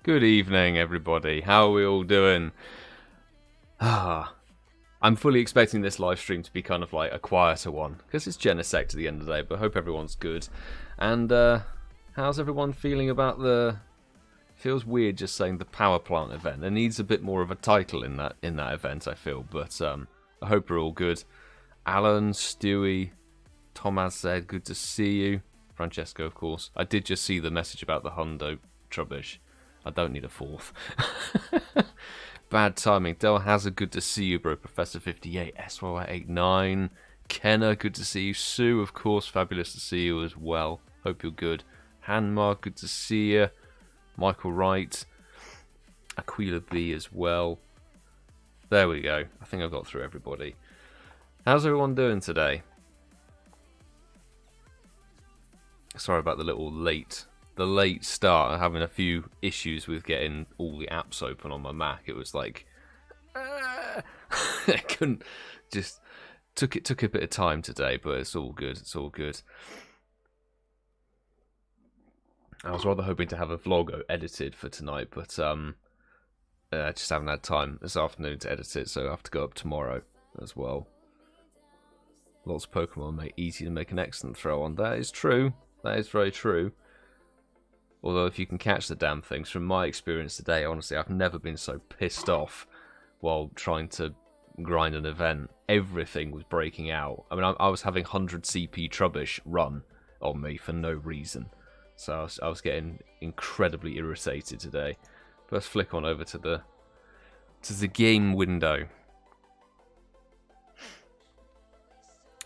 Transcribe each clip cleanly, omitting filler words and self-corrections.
Good evening, everybody. How are we all doing? I'm fully expecting this live stream to be kind of like a quieter one, because it's Genesect at the end of the day, but I hope everyone's good. And how's everyone feeling about the... Feels weird just saying the power plant event. It needs a bit more of a title in that event, I feel, but I hope we're all good. Alan, Stewie, Thomas said, good to see you. Francesco, of course. I did just see the message about the Hundo Trubbish. I don't need a fourth. Bad timing. DellHazardX, good to see you, bro. Professor58, SY89. Kenna, good to see you. Sue, of course, fabulous to see you as well. Hope you're good. Hanmar, good to see you. Michael Wright. Aquila B as well. There we go. I think I've got through everybody. How's everyone doing today? Sorry about the late start. I'm having a few issues with getting all the apps open on my Mac. It was like I couldn't, just took a bit of time today, but it's all good. It's all good. I was rather hoping to have a vlog edited for tonight, but I just haven't had time this afternoon to edit it, so I have to go up tomorrow as well. Lots of Pokemon make easy to make an excellent throw on. That is true. That is very true. Although if you can catch the damn things, from my experience today, honestly, I've never been so pissed off while trying to grind an event. Everything was breaking out. I mean, I was having 100 CP Trubbish run on me for no reason. So I was getting incredibly irritated today. But let's flick on over to the game window.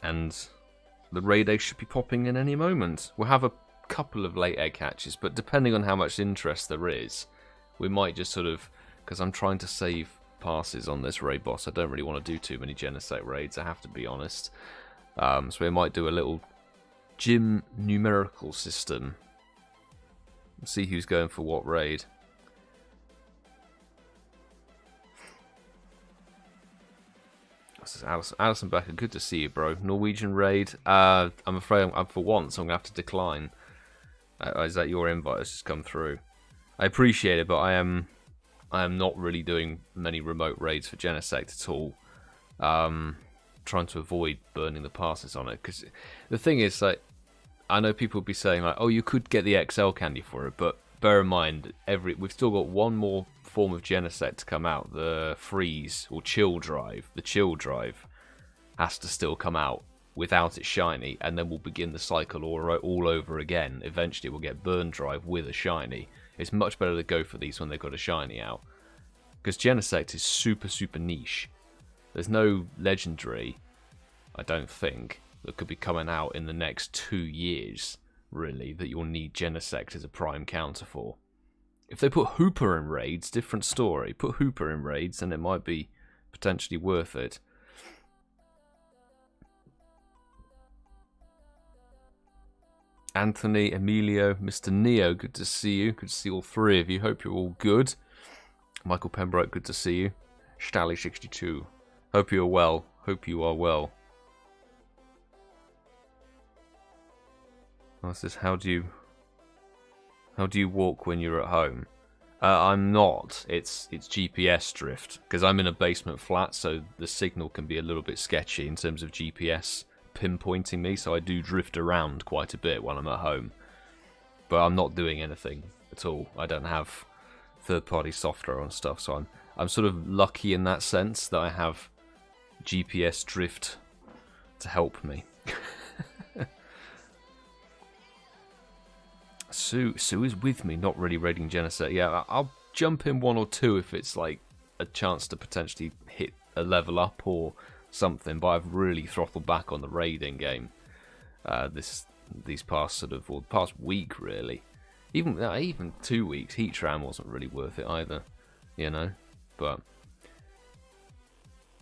And the raid egg should be popping in any moment. We'll have a couple of late egg hatches, but depending on how much interest there is, we might just sort of, because I'm trying to save passes on this raid boss. I don't really want to do too many Genesect raids, I have to be honest. So we might do a little gym numerical system. See who's going for what raid. This is Alison Becker, good to see you, bro. Norwegian raid. I'm afraid I'm for once I'm gonna have to decline. Is that your invite has just come through? I appreciate it, but I am not really doing many remote raids for Genesect at all. Trying to avoid burning the passes on it, because the thing is, like, I know people would be saying like, oh, you could get the XL candy for it, but bear in mind, we've still got one more form of Genesect to come out, the freeze or chill drive. The chill drive has to still come out without its shiny, and then we'll begin the cycle all over again. Eventually we'll get burn drive with a shiny. It's much better to go for these when they've got a shiny out, because Genesect is super niche. There's no legendary, I don't think, that could be coming out in the next 2 years, really, that you'll need Genesect as a prime counter for. If they put Hooper in raids, different story. Put Hooper in raids and it might be potentially worth it. Anthony, Emilio, Mr. Neo, good to see you. Good to see all three of you. Hope you're all good. Michael Pembroke, good to see you. Stally62, hope you're well. Hope you are well. What's this? How do you walk when you're at home? I'm not. It's GPS drift, because I'm in a basement flat, so the signal can be a little bit sketchy in terms of GPS pinpointing me, so I do drift around quite a bit when I'm at home. But I'm not doing anything at all. I don't have third-party software on stuff, so I'm sort of lucky in that sense that I have GPS drift to help me. Sue is with me, not really raiding Genesect. Yeah, I'll jump in 1 or 2 if it's like a chance to potentially hit a level up or something, but I've really throttled back on the raiding game these past past week, really. Even 2 weeks. Heatran wasn't really worth it either, you know. But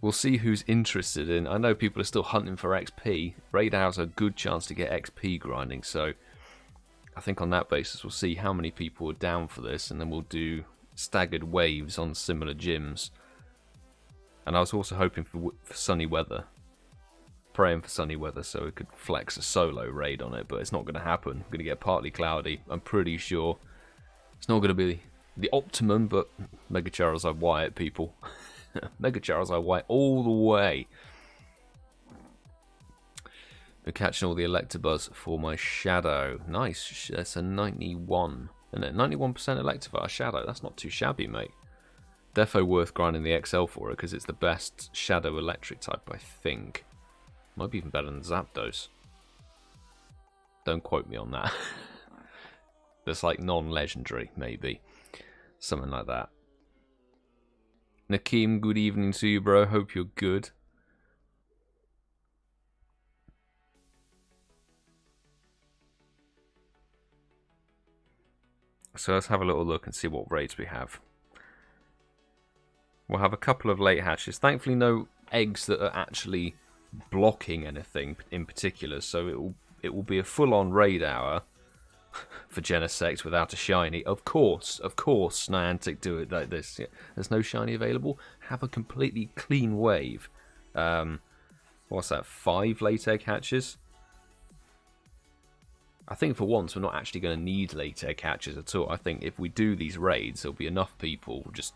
we'll see who's interested in. I know people are still hunting for XP. Raid hours are a good chance to get XP grinding, so I think on that basis we'll see how many people are down for this, and then we'll do staggered waves on similar gyms. And I was also hoping for sunny weather, praying for sunny weather so we could flex a solo raid on it, but it's not going to happen. We're going to get partly cloudy. I'm pretty sure it's not going to be the optimum, but Mega Charizard Wyatt, people. Mega Charizard Wyatt all the way. We're catching all the Electabuzz for my Shadow. Nice. That's a 91. Isn't it? 91% Electivire Shadow. That's not too shabby, mate. Defo worth grinding the XL for it because it's the best Shadow Electric type, I think. Might be even better than Zapdos. Don't quote me on that. That's like non-legendary, maybe. Something like that. Nakeem, good evening to you, bro. Hope you're good. So let's have a little look and see what raids we have. We'll have a couple of late hatches. Thankfully, no eggs that are actually blocking anything in particular. So it will be a full-on raid hour for Genesect without a shiny. Of course, Niantic do it like this. Yeah. There's no shiny available. Have a completely clean wave. What's that? 5 late egg hatches. I think for once we're not actually going to need late egg hatches at all. I think if we do these raids, there'll be enough people who just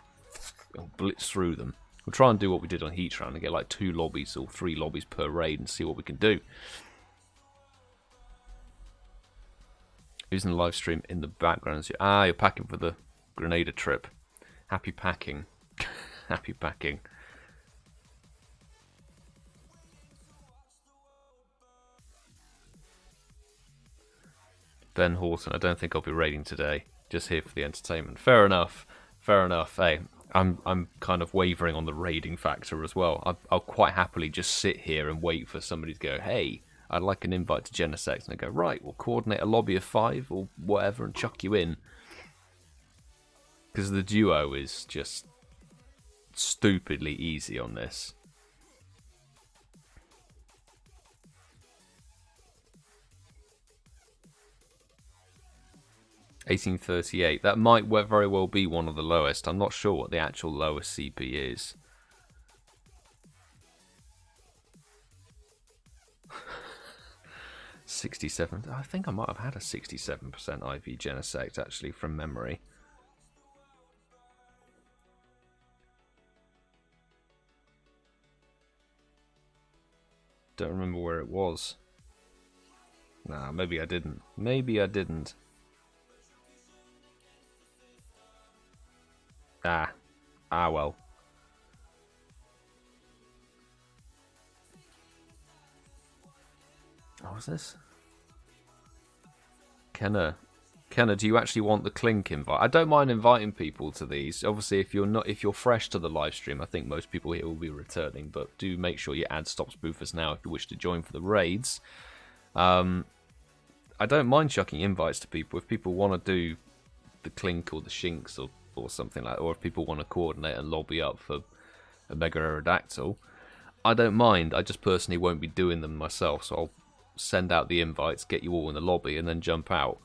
blitz through them. We'll try and do what we did on Heatran and get like 2 lobbies or 3 lobbies per raid and see what we can do. Who's in the live stream in the background? Ah, you're packing for the Grenada trip. Happy packing. Happy packing. Ben Horton, I don't think I'll be raiding today. Just here for the entertainment. Fair enough. Fair enough. Hey, I'm kind of wavering on the raiding factor as well. I'll quite happily just sit here and wait for somebody to go, hey, I'd like an invite to Genesect. And I go, right, we'll coordinate a lobby of 5 or whatever and chuck you in. Because the duo is just stupidly easy on this. $18.38. That might very well be one of the lowest. I'm not sure what the actual lowest CP is. $67. I think I might have had a 67% IV Genesect actually from memory. Don't remember where it was. Nah, maybe I didn't. Maybe I didn't. Ah well. What was this? Kenna, do you actually want the Clink invite? I don't mind inviting people to these. Obviously, if you're fresh to the live stream, I think most people here will be returning. But do make sure you add Stop Spoofers now if you wish to join for the raids. I don't mind chucking invites to people if people want to do the Clink or the Shinx or something like that, or if people want to coordinate and lobby up for a Mega Aerodactyl. I don't mind. I just personally won't be doing them myself, so I'll send out the invites, get you all in the lobby, and then jump out.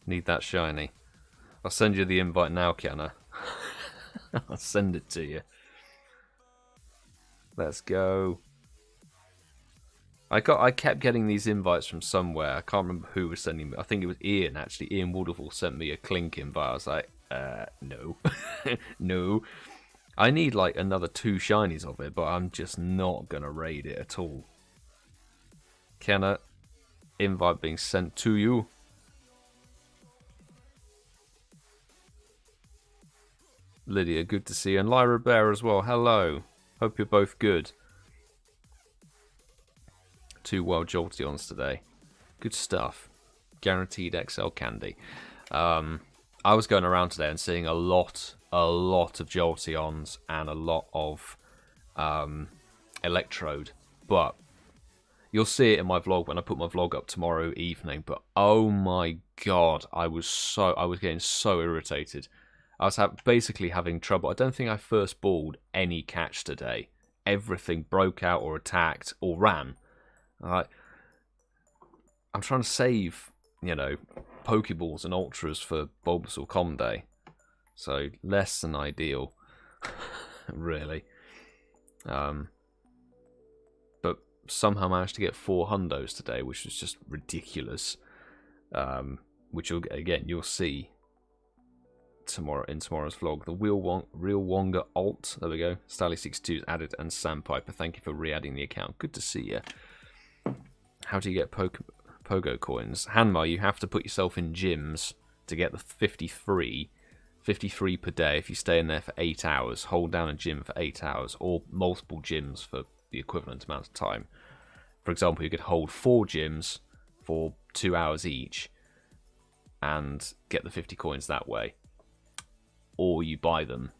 Need that shiny. I'll send you the invite now, Kiana. I'll send it to you. Let's go. I kept getting these invites from somewhere. I can't remember who was sending me. I think it was Ian, actually. Ian Waterfall sent me a Clink invite. I was like, no. No. I need like another 2 shinies of it, but I'm just not going to raid it at all. Kenna, invite being sent to you. Lydia, good to see you. And Lairabear as well. Hello. Hope you're both good. 2 Wild Jolteons today. Good stuff. Guaranteed XL candy. I was going around today and seeing a lot of Jolteons and a lot of Electrode. But you'll see it in my vlog when I put my vlog up tomorrow evening. But oh my god, I was getting so irritated. I was basically having trouble. I don't think I first balled any catch today. Everything broke out or attacked or ran. I'm trying to save, Pokeballs and Ultras for Bulbasaur Com Day. So, less than ideal. Really. But somehow managed to get 4 hundos today, which was just ridiculous. which again you'll see in tomorrow's vlog. The Real Wonga alt, there we go. Stally62 is added, and Sandpiper, thank you for re-adding the account. Good to see you. How do you get Pogo coins? Hanma, you have to put yourself in gyms to get the 53 per day. If you stay in there for 8 hours, hold down a gym for 8 hours, or multiple gyms for the equivalent amount of time. For example, you could hold 4 gyms for 2 hours each and get the 50 coins that way. Or you buy them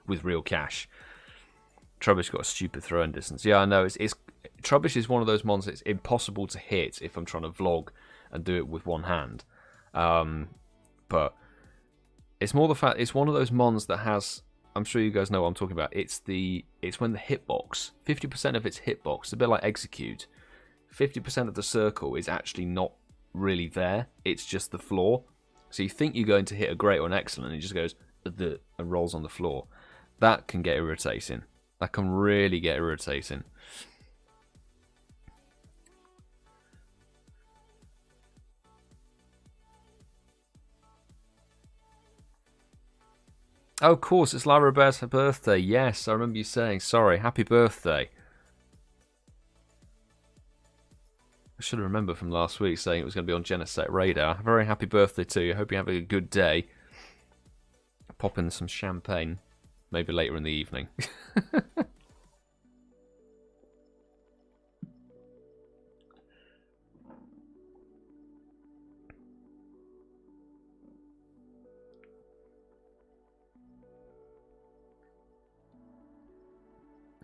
with real cash. Trubbish got a stupid throw-in distance. Yeah, I know. Trubbish is one of those mons that's impossible to hit if I'm trying to vlog and do it with one hand. But it's more the fact it's one of those mons that has. I'm sure you guys know what I'm talking about. It's when the hitbox, 50% of its hitbox, a bit like Execute, 50% of the circle is actually not really there. It's just the floor. So you think you're going to hit a great or an excellent, and it just goes and rolls on the floor. That can get irritating. That can really get irritating. Oh, of course, it's Lairabear's birthday. Yes, I remember you saying. Sorry, happy birthday. I should have remembered from last week saying it was going to be on Genesect radar. Very happy birthday to you. Hope you have a good day. Pop in some champagne. Maybe later in the evening.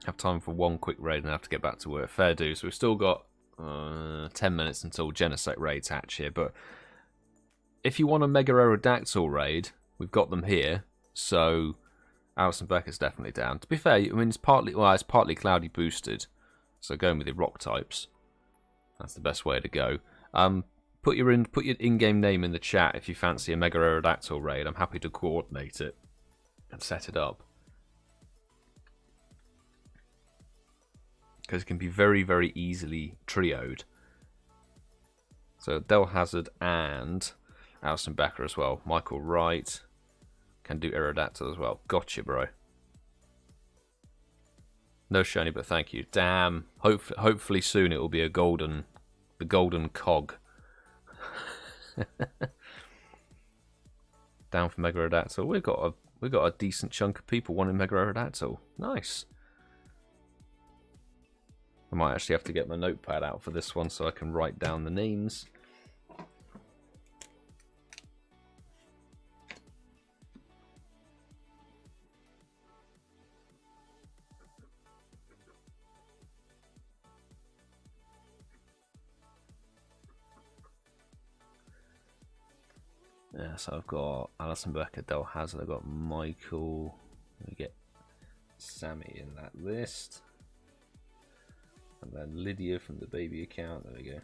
Have time for one quick raid and I have to get back to work. Fair dues. We've still got 10 minutes until Genesect raids hatch here, but if you want a Mega Aerodactyl raid, we've got them here, so Alison Becker's definitely down. To be fair, I mean, it's partly cloudy boosted, so going with your rock types, that's the best way to go. Put your in-game name in the chat if you fancy a Mega Aerodactyl raid. I'm happy to coordinate it and set it up. Because it can be very, very easily trioed. So DellHazard and Alison Becker as well. Michael Wright can do Aerodactyl as well. Gotcha, bro. No shiny, but thank you. Damn. Hopefully soon it will be the golden cog. Down for Mega Aerodactyl. We've got a decent chunk of people wanting Mega Aerodactyl. Nice. I might actually have to get my notepad out for this one so I can write down the names. Yeah, so I've got Alison Becker, DellHazard, I've got Michael. Let me get Sammy in that list. And then Lydia from the baby account, there we go.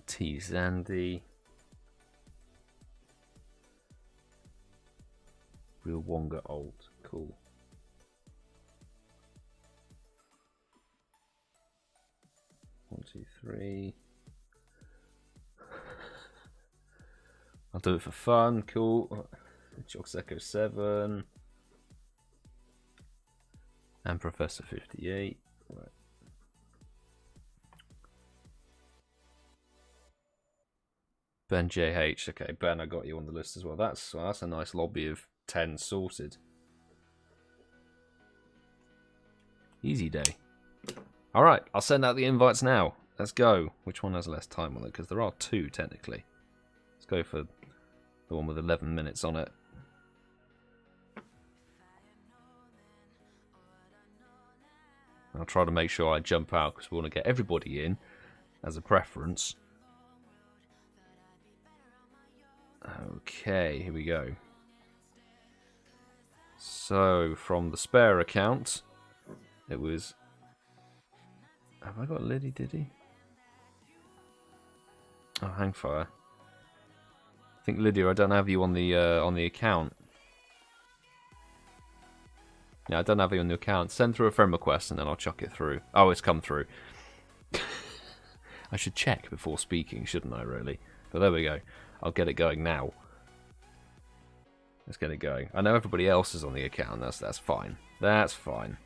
T Zandy. Real Wonga alt, cool. One, two, three. I'll do it for fun, cool. Joxeco 7. And Professor 58. Right. Ben JH. Okay, Ben, I got you on the list as well. That's a nice lobby of 10 sorted. Easy day. Alright, I'll send out the invites now. Let's go. Which one has less time on it? Because there are 2 technically. Let's go for the one with 11 minutes on it. I'll try to make sure I jump out because we want to get everybody in as a preference. Okay, here we go. So, from the spare account, it was... Have I got Liddy, did he? Oh, Hangfire. I think, Lydia, I don't have you on the account. Yeah, I don't have you on the account. Send through a friend request and then I'll chuck it through. Oh, it's come through. I should check before speaking, shouldn't I, really? But there we go. I'll get it going now. Let's get it going. I know everybody else is on the account. That's fine. That's fine.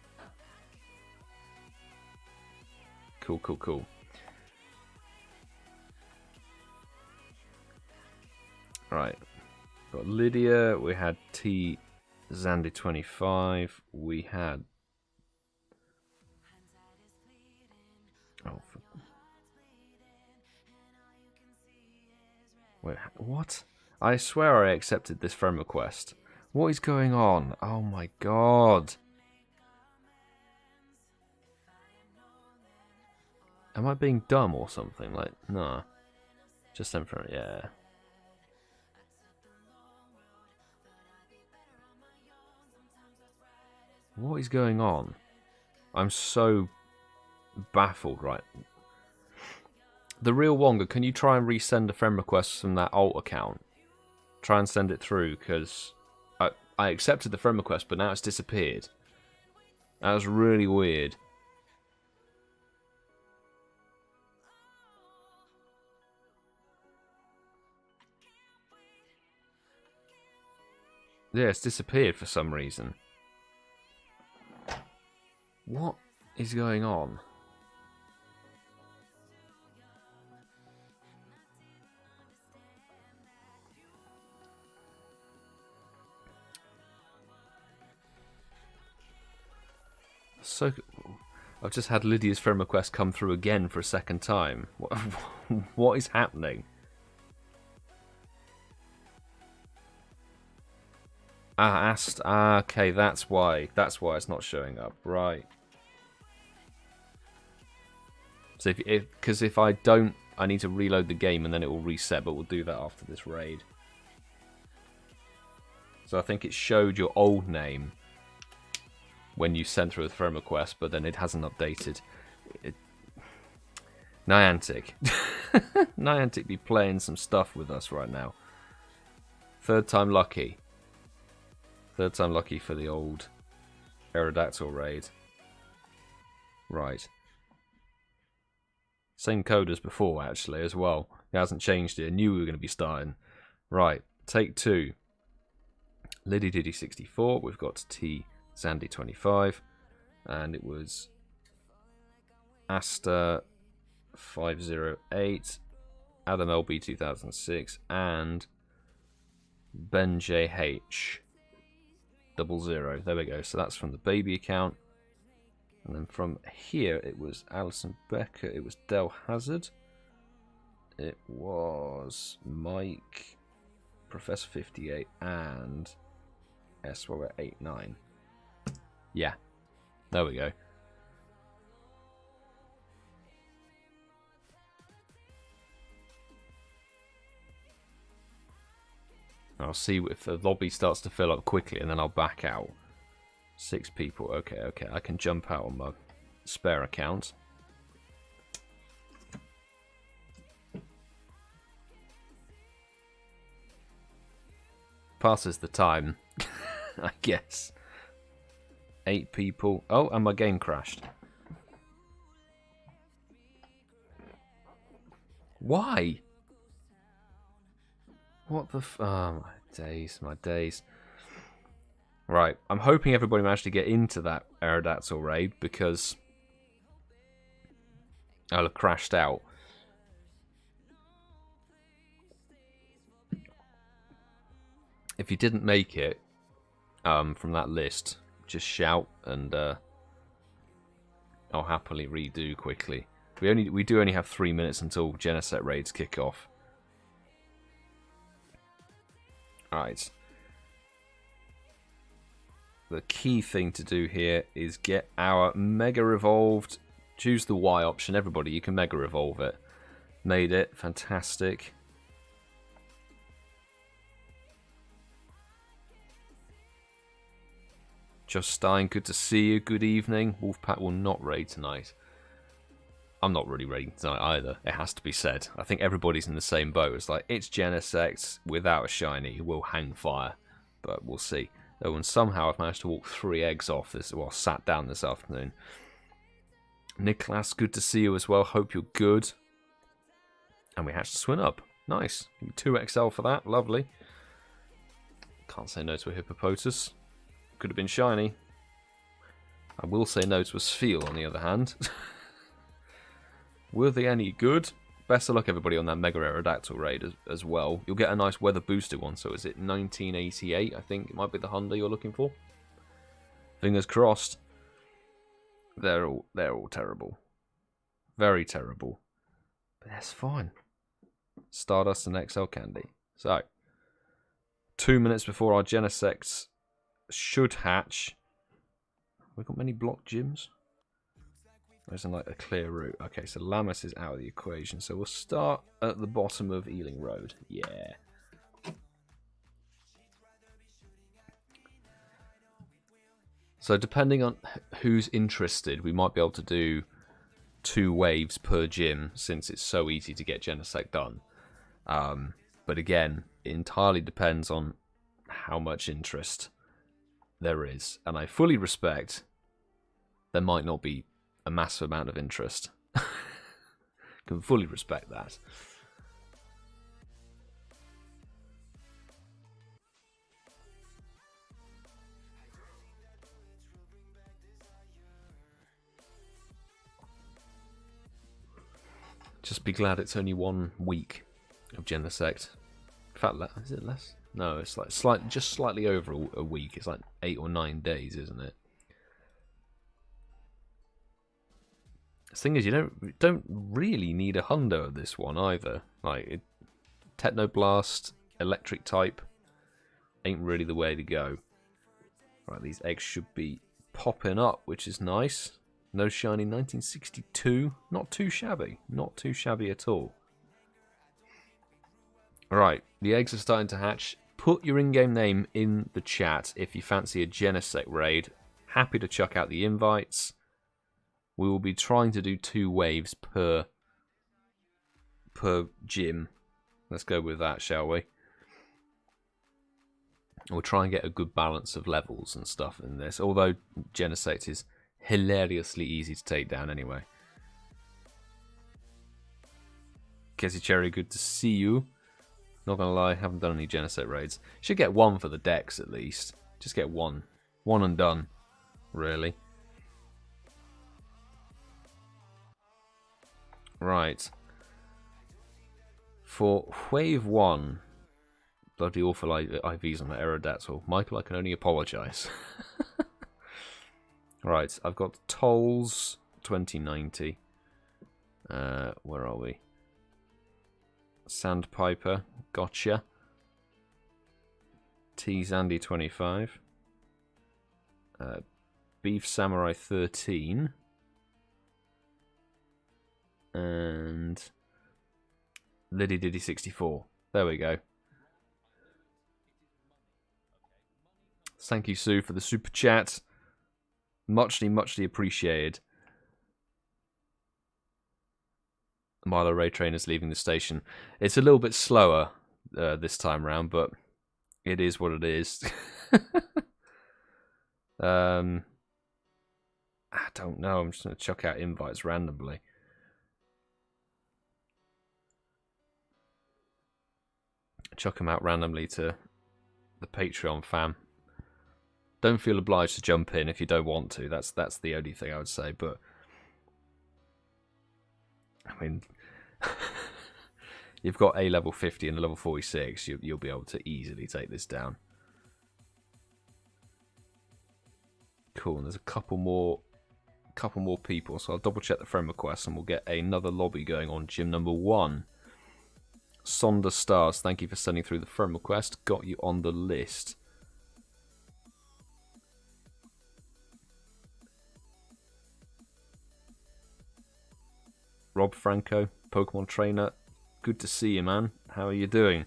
Cool, cool, cool. Right. Got Lydia. We had T. Zandy25. We had... Oh, wait, what? I swear I accepted this friend request. What is going on? Oh my god. Am I being dumb or something? Like, nah. Just send for it, yeah. What is going on? I'm so baffled, right? The real Wonga, can you try and resend a friend request from that alt account? Try and send it through, because I accepted the friend request, but now it's disappeared. That was really weird. Yeah, it's disappeared for some reason. What is going on? So, I've just had Lydia's friend request come through again for a second time. What is happening? Okay, that's why it's not showing up, right? So because if I don't, I need to reload the game and then it will reset, but we'll do that after this raid. So I think it showed your old name when you sent through a friend request, but then it hasn't updated. Niantic. Niantic be playing some stuff with us right now. Third time lucky. Third time lucky for the old Aerodactyl raid. Right. Same code as before, actually, as well. It hasn't changed it. I knew we were going to be starting. Right. Take two. Liddy Diddy 64. We've got T. Sandy 25. And it was Asta 508. Adam LB 2006. And Ben JH 00. There we go. So that's from the baby account. And then from here, it was Alison Becker. It was DellHazard. It was Mike, Professor 58, and S89. Yeah. There we go. I'll see if the lobby starts to fill up quickly, and then I'll back out. 6 people. Okay, okay. I can jump out on my spare account. Passes the time, I guess. 8 people. Oh, and my game crashed. Why? What the oh, my days, my days. Right, I'm hoping everybody managed to get into that Aerodactyl raid, because I'll have crashed out. If you didn't make it from that list, just shout and I'll happily redo quickly. We do only have 3 minutes until Genesect raids kick off. Alright. The key thing to do here is get our Mega Evolved. Choose the Y option. Everybody, you can Mega Evolve it. Made it. Fantastic. Justine, good to see you. Good evening. Wolfpack will not raid tonight. I'm not really raiding tonight either. It has to be said. I think everybody's in the same boat. It's like, it's Genesect without a shiny. We'll hang fire. But we'll see. Oh, and somehow I've managed to walk 3 eggs off this, well, sat down this afternoon. Nicholas, good to see you as well. Hope you're good. And we hatched a Swinub. Nice. Give me 2XL for that. Lovely. Can't say no to a Hippopotas. Could have been shiny. I will say no to a Spheal on the other hand. Were they any good? Best of luck everybody on that Mega Aerodactyl raid as well. You'll get a nice weather boosted one. So is it 1988? I think it might be the Hundo you're looking for. Fingers crossed. They're all terrible. Very terrible. But that's fine. Stardust and XL Candy. So, 2 minutes before our Genesects should hatch. We've got many block gyms. There isn't like a clear route. Okay, so Lammas is out of the equation. So we'll start at the bottom of Ealing Road. Yeah. So depending on who's interested, we might be able to do 2 waves per gym since it's so easy to get Genesect done. But again, it entirely depends on how much interest there is. And I fully respect there might not be a massive amount of interest. Can fully respect that. Just be glad it's only 1 week of Genesect. In fact, is it less? No, it's like just slightly over a week. It's like 8 or 9 days, isn't it? The thing is, you don't really need a Hundo of this one either. Like Technoblast, Electric type, ain't really the way to go. Right, these eggs should be popping up, which is nice. No shiny 1962. Not too shabby. Not too shabby at all. Alright, the eggs are starting to hatch. Put your in-game name in the chat if you fancy a Genesect raid. Happy to chuck out the invites. We will be trying to do 2 waves per gym. Let's go with that, shall we? We'll try and get a good balance of levels and stuff in this. Although Genesect is hilariously easy to take down anyway. Kessie Cherry, good to see you. Not gonna lie, haven't done any Genesect raids. Should get 1 for the decks at least. Just get 1. 1 and done, really. Right. For wave 1, bloody awful IVs on the Aerodactyl. Michael, I can only apologise. Right, I've got Tolls 2090. Where are we? Sandpiper, gotcha. T Zandy 25. Beef Samurai 13. And Liddy Diddy 64. There we go. Thank you, Sue, for the super chat. Muchly, muchly appreciated. Milo Ray Train is leaving the station. It's a little bit slower this time round, but it is what it is. I don't know. I'm just going to chuck out invites randomly. Chuck them out randomly to the Patreon fam. Don't feel obliged to jump in if you don't want to. That's the only thing I would say. But I mean, you've got a level 50 and a level 46. You'll be able to easily take this down. Cool. And there's a couple more people. So I'll double check the friend request and we'll get another lobby going on gym number 1. Sonda Stars, thank you for sending through the friend request. Got you on the list. Rob Franco, Pokemon trainer. Good to see you, man. How are you doing?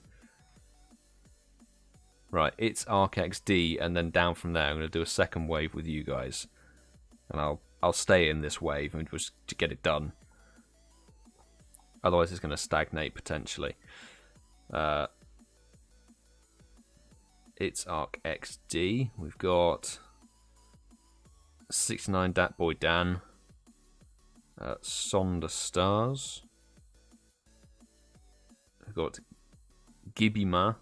Right, it's ArcXD, and then down from there, I'm going to do a second wave with you guys. And I'll stay in this wave and just to get it done. Otherwise, it's going to stagnate potentially. It's ArcXD. We've got 69 Dat Boy Dan. Sonda Stars. We've got Gibima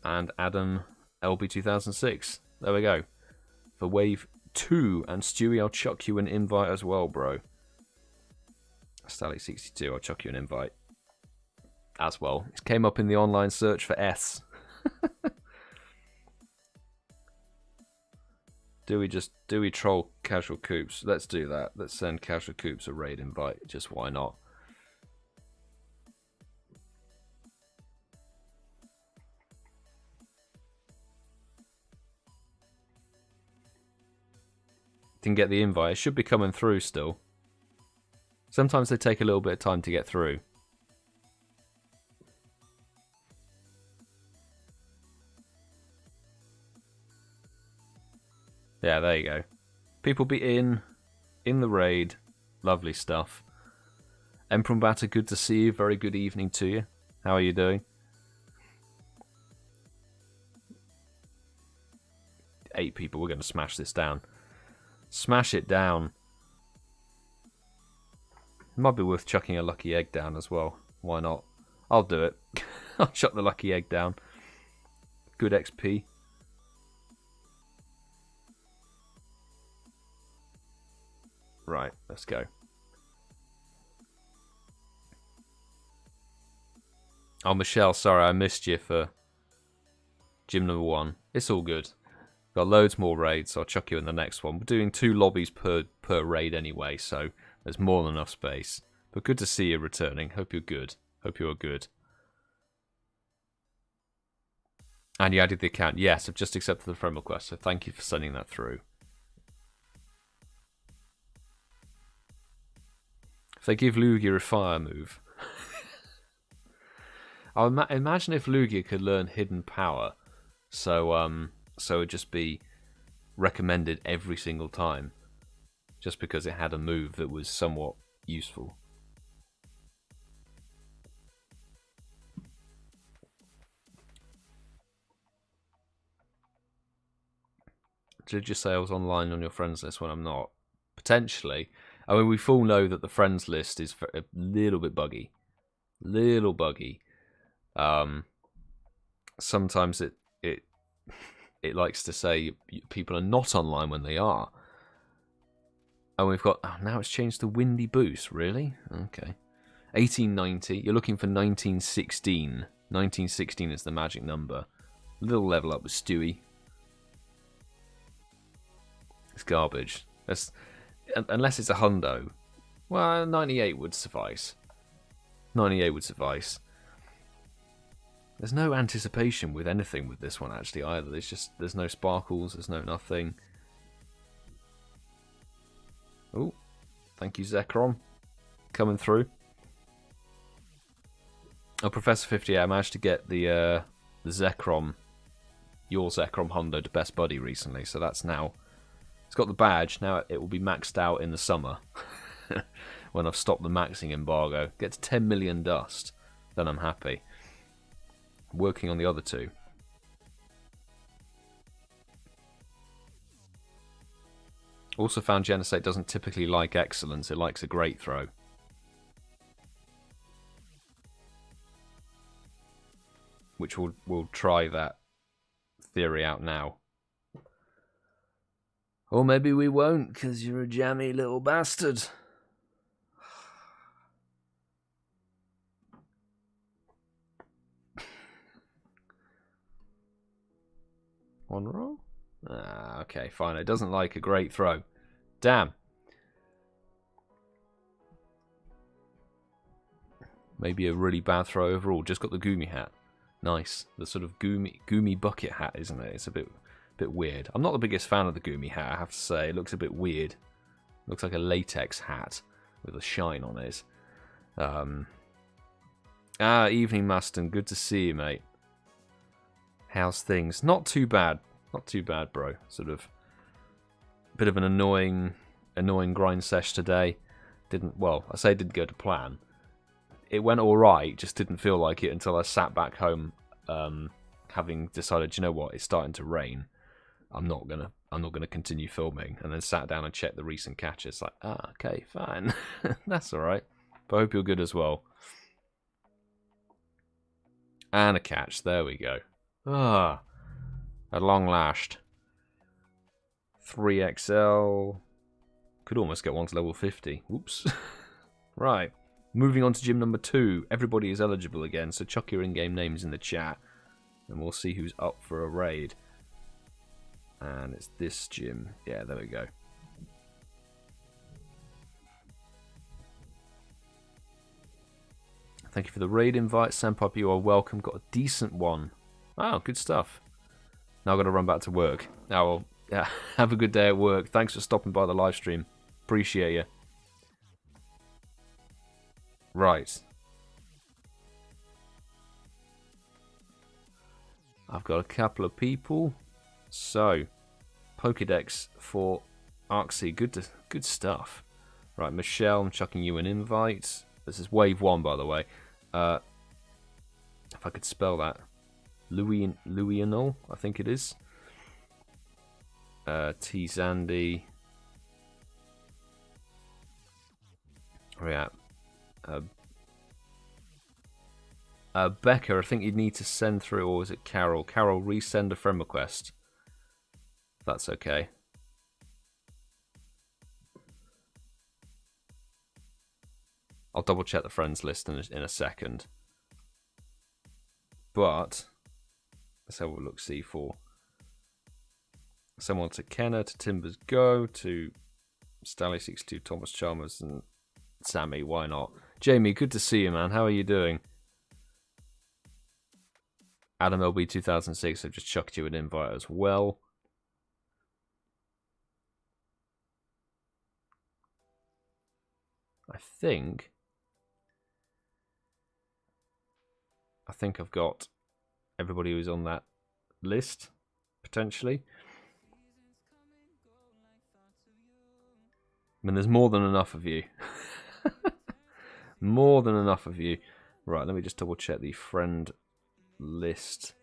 and Adam LB2006. There we go. For wave 2. And Stewie, I'll chuck you an invite as well, bro. Stally62, I'll chuck you an invite as well. It came up in the online search for S. Do we troll Casual Coops? Let's do that. Let's send Casual Coops a raid invite. Just why not? Didn't get the invite. It should be coming through still. Sometimes they take a little bit of time to get through. Yeah, there you go. People be in the raid. Lovely stuff. Emperumbata, good to see you. Very good evening to you. How are you doing? 8 people. We're going to smash this down. Smash it down. It might be worth chucking a lucky egg down as well. Why not? I'll do it. I'll chuck the lucky egg down. Good XP. Right, let's go. Oh, Michelle, sorry, I missed you for gym number 1. It's all good. Got loads more raids, so I'll chuck you in the next one. We're doing 2 lobbies per raid anyway, so there's more than enough space. But good to see you returning. Hope you're good. Hope you are good. And you added the account. Yes, I've just accepted the friend request, so thank you for sending that through. If they give Lugia a fire move. I imagine if Lugia could learn Hidden Power, so it'd just be recommended every single time, just because it had a move that was somewhat useful. Did you say I was online on your friends list when I'm not? Potentially. I mean, we full know that the friends list is a little bit buggy. Little buggy. Sometimes it likes to say people are not online when they are. And we've got... Oh, now it's changed to Windy Boost. Really? Okay. 1890. You're looking for 1916. 1916 is the magic number. Little level up with Stewie. It's garbage. Unless it's a hundo. Well, 98 would suffice. 98 would suffice. There's no anticipation with anything with this one actually either. There's no sparkles, there's no nothing. Oh, thank you Zekrom. Coming through. Oh, Professor 58, I managed to get the Zekrom, your Zekrom Hundo to best buddy recently, so that's now... It's got the badge, now it will be maxed out in the summer. When I've stopped the maxing embargo. Gets 10 million dust, then I'm happy. Working on the other 2. Also found Genesect doesn't typically like excellence, it likes a great throw. Which we'll try that theory out now. Or maybe we won't, because you're a jammy little bastard. One roll? Ah, okay, fine. It doesn't like a great throw. Damn. Maybe a really bad throw overall. Just got the Goomy hat. Nice. The sort of Goomy bucket hat, isn't it? It's a bit weird. I'm not the biggest fan of the Goomy hat, I have to say. It looks a bit weird. Looks like a latex hat with a shine on it. Evening, Maston. Good to see you, mate. How's things? Not too bad. Not too bad, bro. Sort of a bit of an annoying grind sesh today. Didn't go to plan. It went alright, just didn't feel like it until I sat back home, having decided, you know what, it's starting to rain. I'm not gonna continue filming, and then sat down and checked the recent catches. Like, okay, fine, that's all right. But I hope you're good as well. And a catch. There we go. Ah, at long last. 3XL. Could almost get one to level 50. Oops. Right. Moving on to gym number 2. Everybody is eligible again, so chuck your in-game names in the chat. And we'll see who's up for a raid. And it's this gym. Yeah, there we go. Thank you for the raid invite. Sandpiper, you are welcome. Got a decent one. Oh, good stuff. Now I've got to run back to work. Oh, well, yeah. Have a good day at work. Thanks for stopping by the live stream. Appreciate you. Right. I've got a couple of people. So, Pokédex for Arxie. Good stuff. Right, Michelle, I'm chucking you an invite. This is wave 1, by the way. If I could spell that. Louianol, I think it is. T. Zandy. Yeah. Becca, I think you'd need to send through, or was it Carol? Carol, resend a friend request. If that's okay. I'll double check the friends list in a second. But let's have a look. See for someone to Kenna, to TimberGo, to Stally62, ThomasChalmers, and Sammy. Why not? Jamie, good to see you, man. How are you doing? Adam LB 2006. I've just chucked you an invite as well. I think I've got everybody who's on that list, potentially. I mean, there's more than enough of you. More than enough of you. Right, let me just double check the friend list.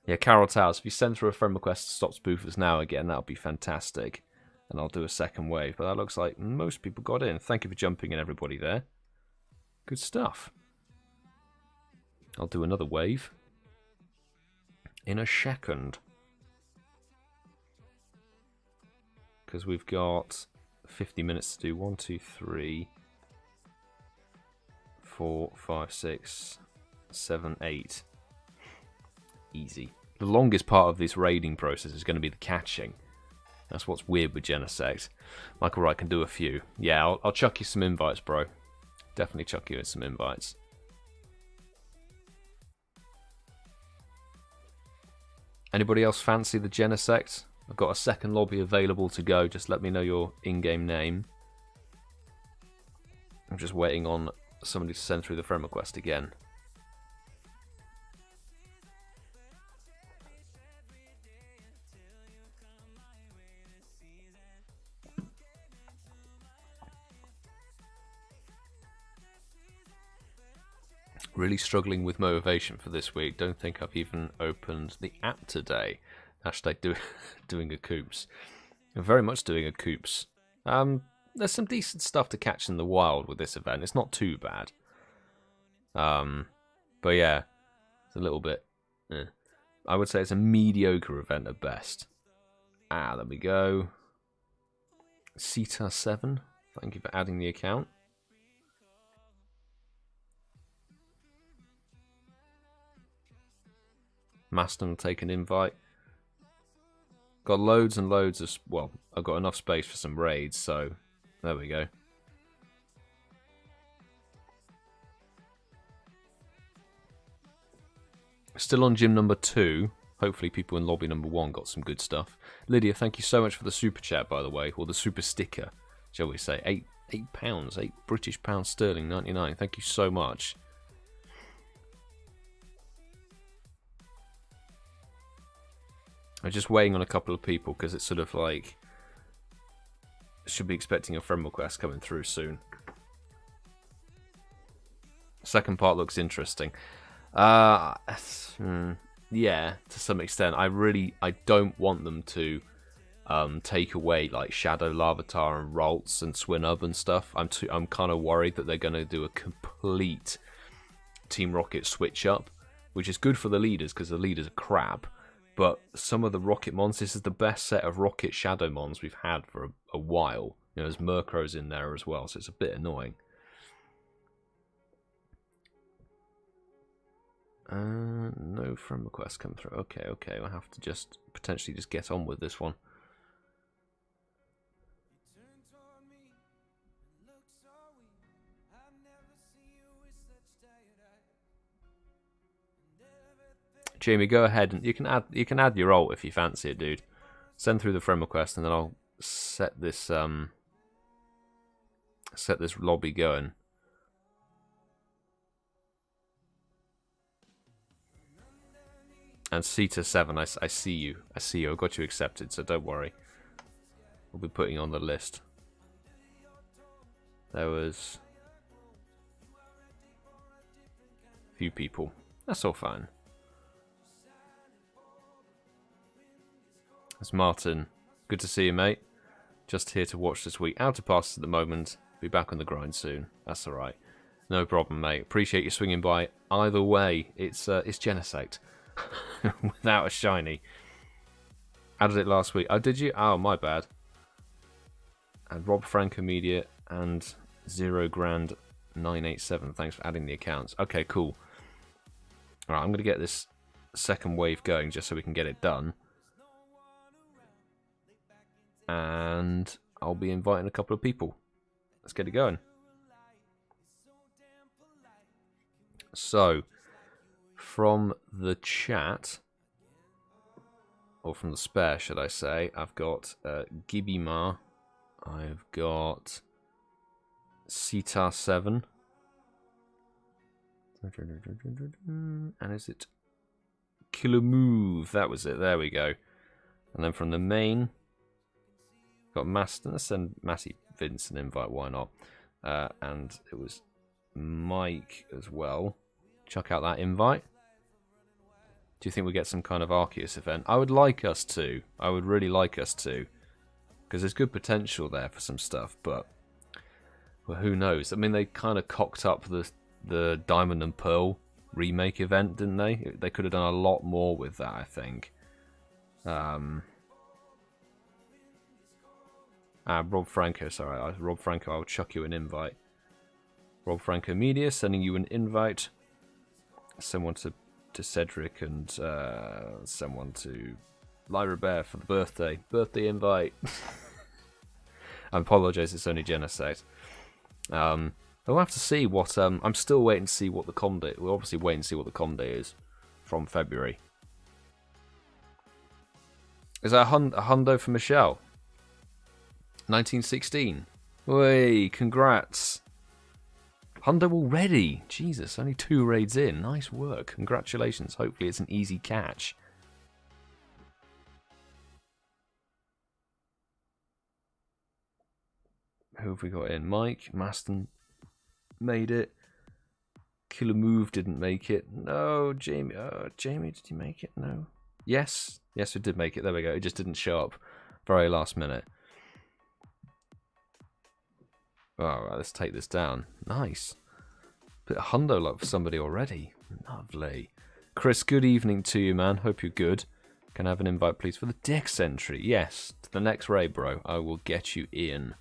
Yeah, Carol Towers, if you send through a friend request to stop spoofers now again, that would be fantastic. And I'll do a second wave. But that looks like most people got in. Thank you for jumping in, everybody there. Good stuff. I'll do another wave in a second. Because we've got 50 minutes to do 1, 2, 3, 4, 5, 6, 7, 8. Easy. The longest part of this raiding process is going to be the catching. That's what's weird with Genesect. Michael Wright can do a few. Yeah, I'll chuck you some invites, bro. Definitely chuck you in some invites. Anybody else fancy the Genesect? I've got a second lobby available to go. Just let me know your in-game name. I'm just waiting on somebody to send through the friend request again. Really struggling with motivation for this week. Don't think I've even opened the app today. Hashtag doing a coops. I'm very much doing a coops. There's some decent stuff to catch in the wild with this event. It's not too bad. But yeah, it's a little bit. I would say it's a mediocre event at best. There we go. Ceta7. Thank you for adding the account. Maston will take an invite. Got loads and loads of... Well, I've got enough space for some raids, so there we go. Still on gym number 2. Hopefully people in lobby number 1 got some good stuff. Lydia, thank you so much for the super chat, by the way. Or the super sticker, shall we say. £8, 8 British pounds sterling, 99. Thank you so much. I'm just waiting on a couple of people because it's sort of like... Should be expecting a friend request coming through soon. Second part looks interesting. Yeah, to some extent. I don't want them to take away like Shadow, Larvitar, and Ralts and Swinub and stuff, I'm kind of worried that they're going to do a complete Team Rocket switch up, which is good for the leaders because the leaders are crap. But some of the Rocket Mons, this is the best set of Rocket Shadow Mons we've had for a while. You know, there's Murkrows in there as well, so it's a bit annoying. No friend requests come through. Okay, we'll have to just potentially just get on with this one. Jamie, go ahead and you can add your ult if you fancy it, dude. Send through the friend request and then I'll set this lobby going. And Ceta7, I see you. I see you. I got you accepted, so don't worry. We'll be putting you on the list. There was a few people. That's all fine. It's Martyn. Good to see you, mate. Just here to watch this week. Out of passes at the moment. Be back on the grind soon. That's alright. No problem, mate. Appreciate you swinging by. Either way, it's Genesect. Without a shiny. Added it last week. Oh, did you? Oh, my bad. And Rob Franco Media and 0grand987. Thanks for adding the accounts. Okay, cool. Alright, I'm going to get this second wave going just so we can get it done. And I'll be inviting a couple of people. Let's get it going. So, from the chat, or from the spare, should I say, I've got Gibimar, I've got Cetar7, and is it Kilomove? That was it, there we go. And then from the main, got Maston. Let's send Matty Vince an invite, why not? And it was Mike as well. Chuck out that invite. Do you think we get some kind of Arceus event? I would like us to. I would really like us to. Because there's good potential there for some stuff, but well, who knows? I mean, they kind of cocked up the Diamond and Pearl remake event, didn't they? They could have done a lot more with that, I think. Rob Franco, sorry. Rob Franco, I'll chuck you an invite. Rob Franco Media, sending you an invite. Someone to Cedric and someone to Lairabear for the birthday. Birthday invite. I apologise, it's only Genesect. I'll have to see what... I'm still waiting to see what the com day... We're obviously waiting to see what the com day is from February. Is that a hundo for Michelle? 1916. Way, congrats. Hundo already. Jesus, only 2 raids in. Nice work. Congratulations. Hopefully it's an easy catch. Who have we got in? Mike, Maston made it. Killer Move didn't make it. No, Jamie. Jamie, did you make it? No. Yes. Yes, we did make it. There we go. It just didn't show up very last minute. Alright, let's take this down. Nice. Bit of Hundo Luck for somebody already. Lovely. Chris, good evening to you, man. Hope you're good. Can I have an invite, please, for the Dex entry? Yes. To the next raid, bro. I will get you in.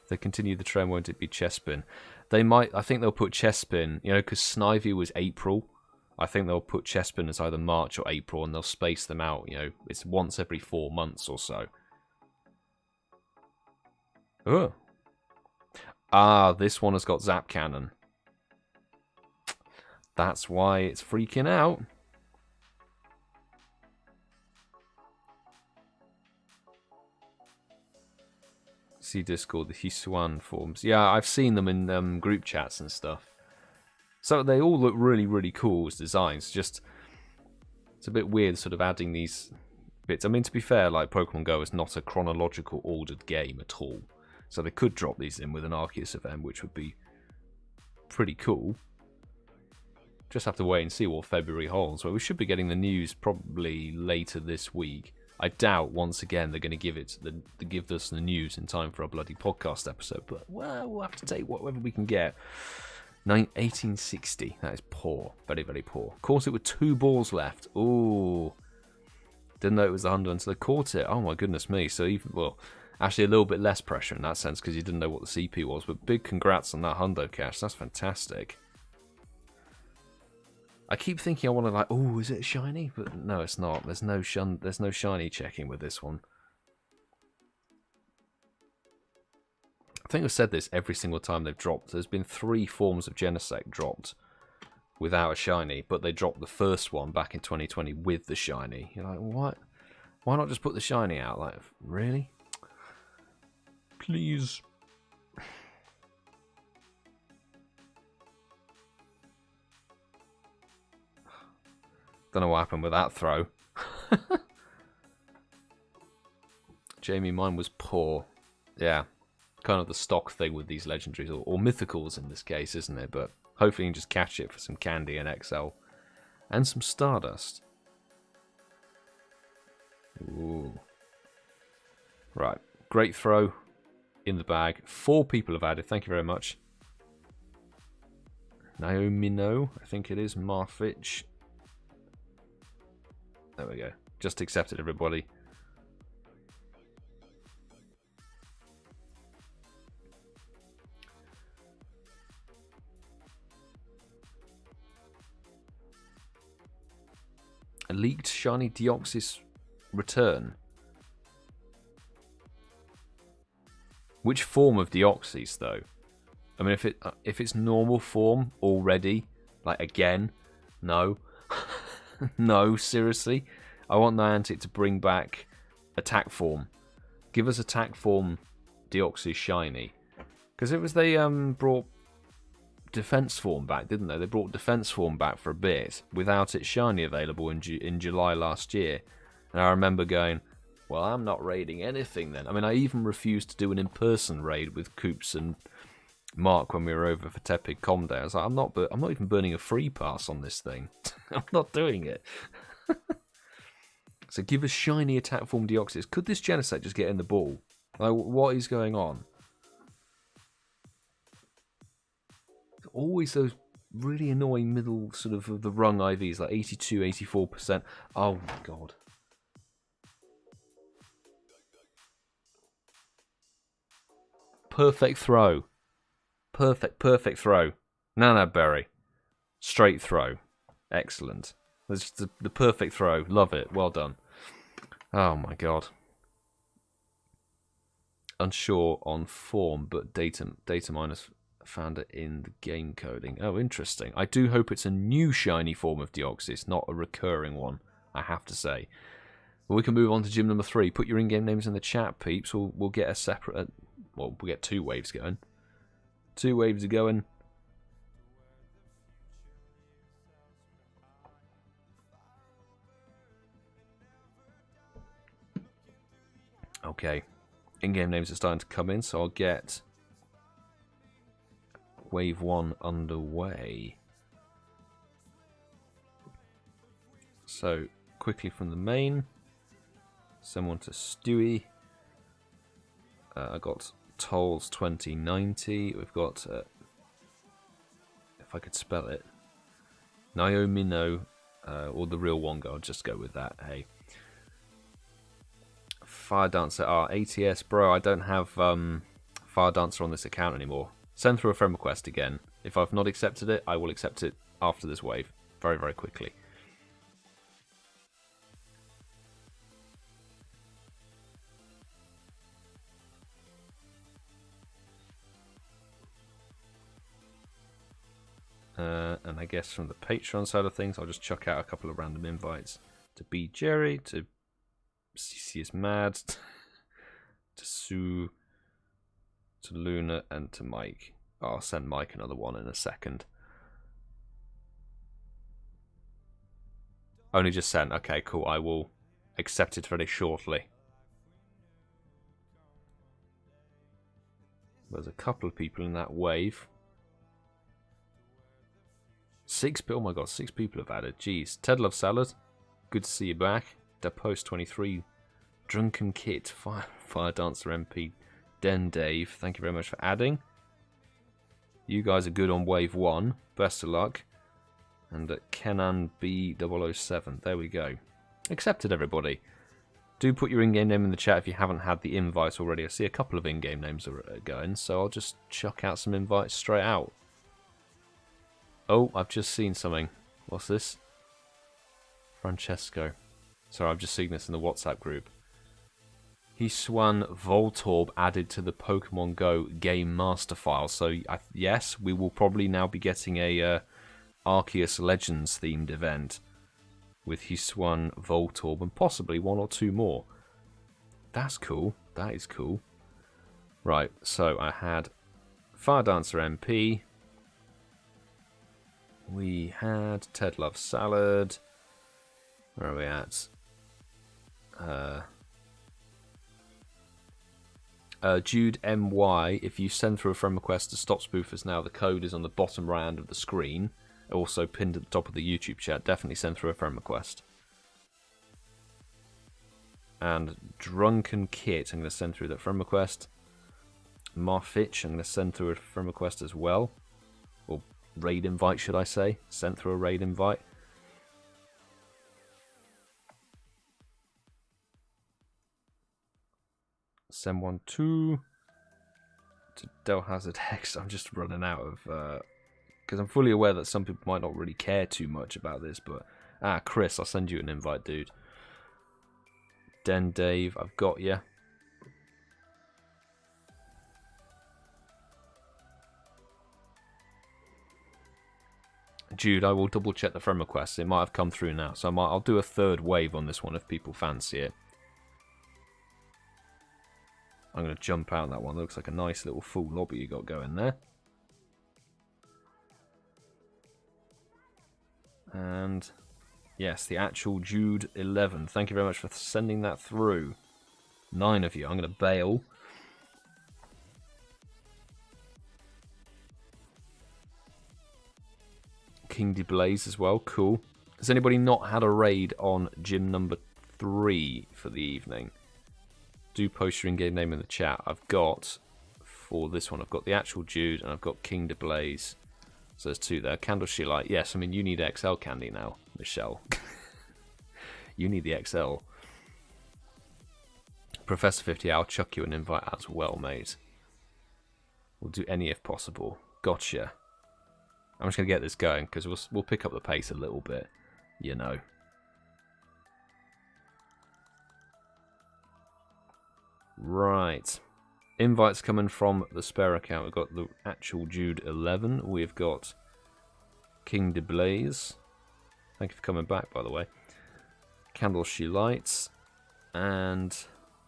If they continue the trend, won't it be Chespin? They might. I think they'll put Chespin, you know, because Snivy was April. I think they'll put Chespin as either March or April, and they'll space them out. You know, it's once every 4 months or so. Oh. Ah, this one has got Zap Cannon. That's why it's freaking out. See Discord, the Hisuan forms. Yeah, I've seen them in group chats and stuff. So they all look really, really cool as designs. Just, it's a bit weird sort of adding these bits. I mean, to be fair, like Pokemon Go is not a chronological ordered game at all. So they could drop these in with an Arceus event, which would be pretty cool. Just have to wait and see what February holds. Well, we should be getting the news probably later this week. I doubt once again they're going to give us the news in time for a bloody podcast episode. But well, we'll have to take whatever we can get. 1860. That is poor, very very poor. Of course, it were 2 balls left. Ooh, didn't know it was the Hundo until I caught it. Oh my goodness me. So even actually a little bit less pressure in that sense because you didn't know what the CP was. But big congrats on that Hundo cash. That's fantastic. I keep thinking I want to like, oh, is it a shiny? But no, it's not. There's no shiny checking with this one. I think I've said this every single time they've dropped. There's been 3 forms of Genesect dropped without a shiny, but they dropped the first one back in 2020 with the shiny. You're like, what? Why not just put the shiny out? Like, really? Please. Don't know what happened with that throw. Jamie, mine was poor. Yeah, kind of the stock thing with these legendaries, or mythicals in this case, isn't it? But hopefully you can just catch it for some candy and XL. And some Stardust. Ooh. Right, great throw in the bag. 4 people have added, thank you very much. Naomi, no, I think it is. Marfitch. There we go. Just accepted, everybody. A leaked shiny Deoxys return. Which form of Deoxys, though? I mean, if it's normal form already, like again, no. No, seriously. I want Niantic to bring back attack form. Give us attack form Deoxys shiny. Because it was they brought defense form back, didn't they? They brought defense form back for a bit without its shiny available in July last year. And I remember going, well, I'm not raiding anything then. I mean, I even refused to do an in-person raid with Coops and Mark when we were over for Tepid Com Day. I was like, I'm not even burning a free pass on this thing. I'm not doing it. So give us shiny attack form Deoxys. Could this Genesect just get in the ball? Like, what is going on? Always those really annoying middle sort of the rung IVs, like 82, 84%. Oh my god. Perfect throw. Perfect throw. Lairabear. Straight throw. Excellent. That's the perfect throw. Love it. Well done. Oh my god. Unsure on form, but data miners found it in the game coding. Oh, interesting. I do hope it's a new shiny form of Deoxys, not a recurring one, I have to say. Well, we can move on to gym number 3. Put your in-game names in the chat, peeps. We'll get a separate... well, we'll get 2 waves going. 2 waves are going. Okay. In-game names are starting to come in, so I'll get wave 1 underway. So, quickly from the main. Someone to Stewie. I got Tolls 2090. We've got, if I could spell it, Naomi No, or the real Wongo. I'll just go with that. Hey, Fire Dancer ATS, bro. I don't have Fire Dancer on this account anymore. Send through a friend request again. If I've not accepted it, I will accept it after this wave, very very quickly. And I guess from the Patreon side of things, I'll just chuck out a couple of random invites to BGerry, to CeeCeeismad, to Sue, to Luna, and to Mike. I'll send Mike another one in a second. Only just sent. Okay, cool. I will accept it very shortly. There's a couple of people in that wave. Oh my god, 6 people have added. Jeez. Ted Love Salad, good to see you back. Depost 23 Drunken Kit, Fire Dancer MP, Den Dave, thank you very much for adding. You guys are good on wave 1. Best of luck. And Kenan B007. There we go. Accepted, everybody. Do put your in-game name in the chat if you haven't had the invite already. I see a couple of in-game names are going, so I'll just chuck out some invites straight out. Oh, I've just seen something. What's this? Francesco. Sorry, I've just seen this in the WhatsApp group. Hiswan Voltorb added to the Pokemon Go game master file. So, yes, we will probably now be getting a Arceus Legends themed event with Hiswan Voltorb and possibly 1 or 2 more. That's cool. That is cool. Right, so I had Fire Dancer MP. We had Ted Loves Salad. Where are we at? Jude MY, if you send through a friend request to Stop Spoofers now, the code is on the bottom right hand of the screen. Also pinned at the top of the YouTube chat. Definitely send through a friend request. And Drunken Kit, I'm going to send through that friend request. Marfitch, I'm going to send through a friend request as well. Or raid invite, should I say. Send through a raid invite. Send one to DellHazardX. I'm just running out of... because I'm fully aware that some people might not really care too much about this, but... Chris, I'll send you an invite, dude. Den Dave, I've got you. Jude, I will double check the friend requests. It might have come through now, so I'll do a 3rd wave on this one if people fancy it. I'm going to jump out that one. It looks like a nice little full lobby you got going there. And yes, the actual Jude 11. Thank you very much for sending that through. 9 of you. I'm going to bail. King DeBlaze as well. Cool. Has anybody not had a raid on gym number 3 for the evening? Do post your in-game name in the chat. I've got, for this one, I've got the actual Jude and I've got King DeBlaze. So there's 2 there. Candle She Light. Yes, I mean, you need XL candy now, Michelle. You need the XL. Professor 50, I'll chuck you an invite as well, mate. We'll do any if possible. Gotcha. I'm just going to get this going because we'll pick up the pace a little bit, you know. Right. Invites coming from the spare account. We've got the actual Jude 11. We've got King DeBlaze. Thank you for coming back, by the way. Candle She Lights. And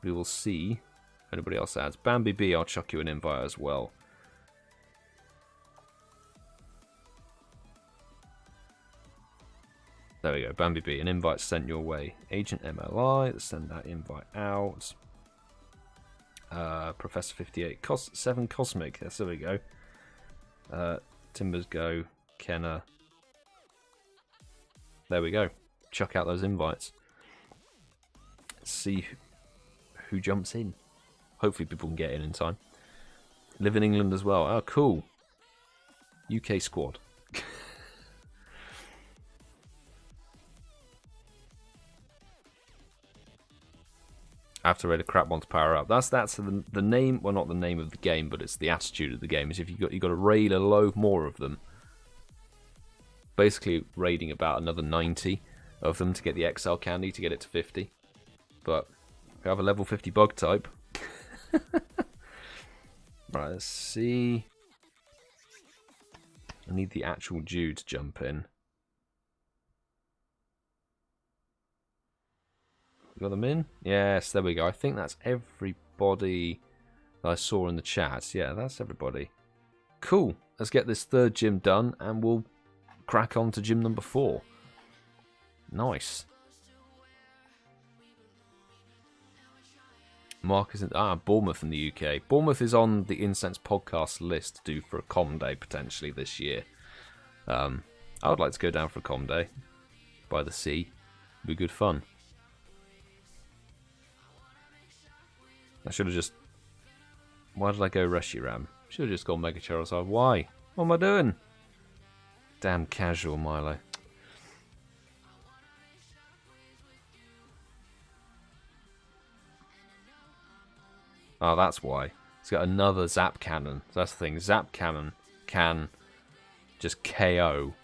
we will see if anybody else adds. Bambi B, I'll chuck you an invite as well. There we go, Bambi B, an invite sent your way. AgentMLI, let's send that invite out. Professor 58, 7 Cosmic, yes, there we go. TimberGo, Kenna. There we go. Chuck out those invites. Let's see who jumps in. Hopefully people can get in time. Live in England as well. Oh, cool. UK squad. I have to raid a crap one to power up. That's the name. Well, not the name of the game, but it's the attitude of the game. Is if you got to raid a load more of them. Basically, raiding about another 90 of them to get the XL candy to get it to 50. But if you have a level 50 bug type. Right, let's see. I need the actual Jude to jump in. Got them in? Yes, there we go. I think that's everybody that I saw in the chat. Yeah, that's everybody. Cool. Let's get this 3rd gym done and we'll crack on to gym number 4. Nice. Mark is in Bournemouth in the UK. Bournemouth is on the Incense podcast list to do for a com day potentially this year. I would like to go down for a com day by the sea. It'd be good fun. I should have just... Why did I go Reshiram? Should have just gone Mega Charizard. Why? What am I doing? Damn casual, Milo. Oh, that's why. It's got another Zap Cannon. That's the thing. Zap Cannon can just KO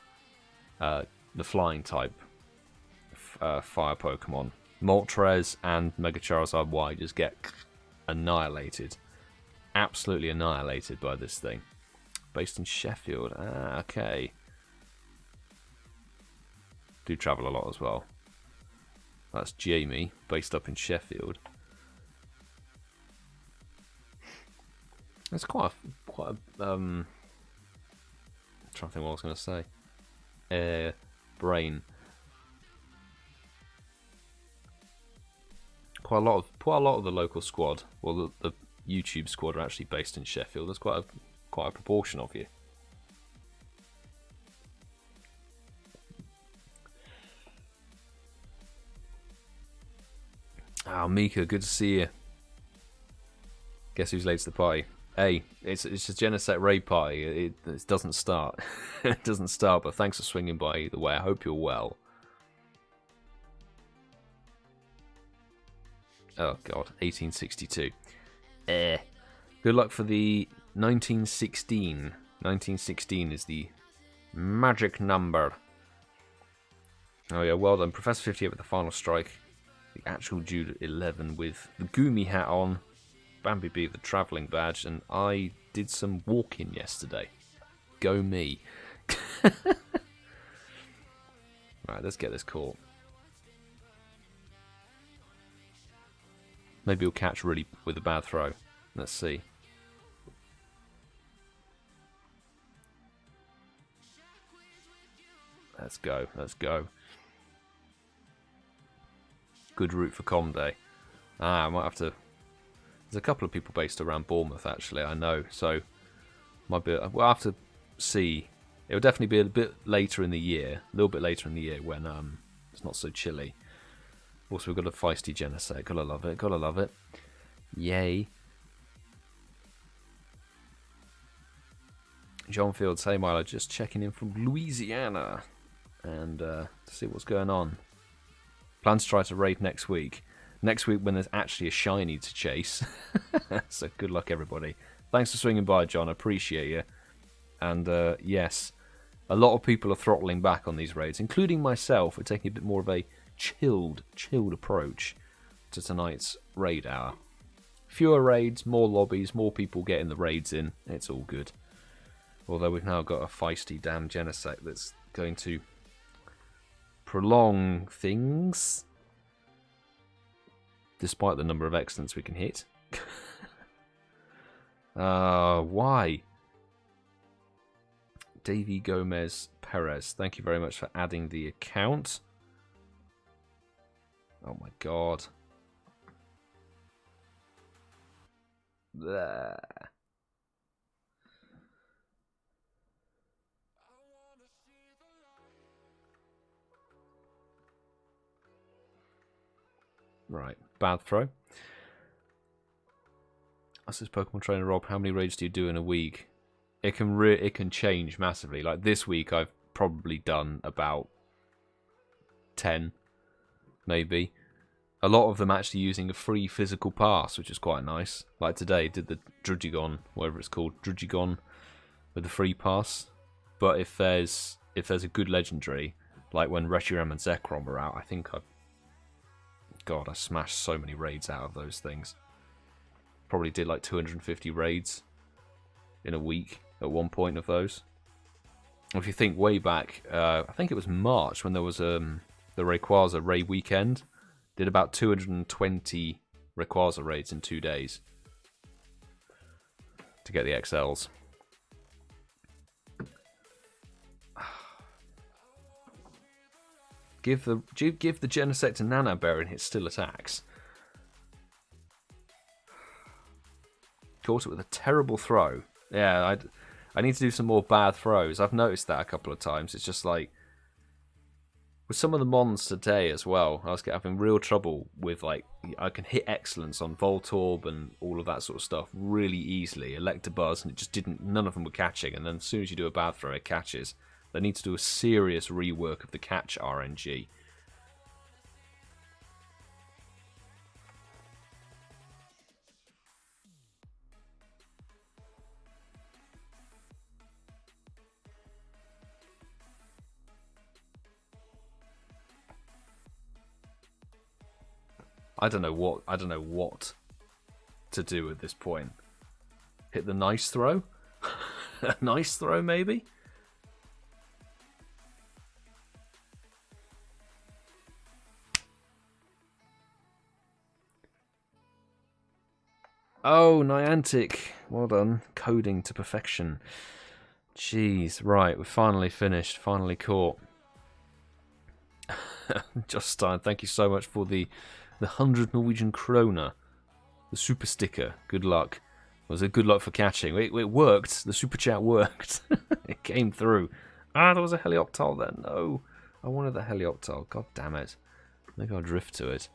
the flying type fire Pokemon. Moltres and Mega Charizard Y just get annihilated. Absolutely annihilated by this thing. Based in Sheffield. Ah, okay. Do travel a lot as well. That's Jamie, based up in Sheffield. It's quite a I'm trying to think what I was going to say. Brain. Quite a lot of the local squad, well, the YouTube squad are actually based in Sheffield. There's quite a proportion of you. Oh, Mika, good to see you. Guess who's late to the party? Hey, it's a Genesect raid party. It doesn't start. It doesn't start, but thanks for swinging by either way. I hope you're well. Oh god, 1862. Good luck for the 1916. 1916 is the magic number. Oh yeah, well done. Professor 58 with the final strike. The actual Jude at 11 with the Goomy hat on. Bambi B with the travelling badge. And I did some walking yesterday. Go me. Right, let's get this caught. Maybe he'll catch really with a bad throw. Let's see. Let's go. Let's go. Good route for Com Day. I might have to... There's a couple of people based around Bournemouth, actually, I know. So, might be... We'll have to see. It'll definitely be a bit later in the year. A little bit later in the year when it's not so chilly. Also, we've got a feisty Genesect. Gotta love it. Gotta love it. Yay. John Fields, hey Milo, just checking in from Louisiana. And to see what's going on. Plan to try to raid next week. Next week when there's actually a shiny to chase. So good luck, everybody. Thanks for swinging by, John. I appreciate you. And yes, a lot of people are throttling back on these raids, including myself. We're taking a bit more of a chilled approach to tonight's raid hour. Fewer raids, more lobbies, more people getting the raids in. It's all good. Although we've now got a feisty damn Genesect that's going to prolong things, despite the number of excellents we can hit. Why? Davy Gomez Perez, thank you very much for adding the account. Oh my god. There. Right, bad throw. That's this Pokemon trainer Rob. How many raids do you do in a week? It can change massively. Like this week, I've probably done about 10, maybe. A lot of them actually using a free physical pass, which is quite nice. Like today, did the Drugigon, whatever it's called, Drugigon, with the free pass. But if there's a good legendary, like when Reshiram and Zekrom were out, I think God, I smashed so many raids out of those things. Probably did like 250 raids in a week at one point of those. If you think way back, I think it was March when there was the Rayquaza raid weekend. Did about 220 Rayquaza raids in 2 days to get the XLs. Give the Genesect to Lairabear and it still attacks. Caught it with a terrible throw. Yeah, I need to do some more bad throws. I've noticed that a couple of times. It's just like with some of the mons today as well, I was having real trouble with, like, I can hit excellence on Voltorb and all of that sort of stuff really easily. Electabuzz, and it just didn't, none of them were catching. And then as soon as you do a bad throw, it catches. They need to do a serious rework of the catch RNG. I don't know what to do at this point. Hit the nice throw? A nice throw, maybe? Oh, Niantic. Well done. Coding to perfection. Jeez. Right, we're finally finished. Finally caught. Justine, thank you so much for the 100 Norwegian kroner. The super sticker. Good luck. Was it good luck for catching? It worked. The super chat worked. It came through. Ah, there was a Helioptile there. No. I wanted the Helioptile. God damn it. Maybe I'll drift to it.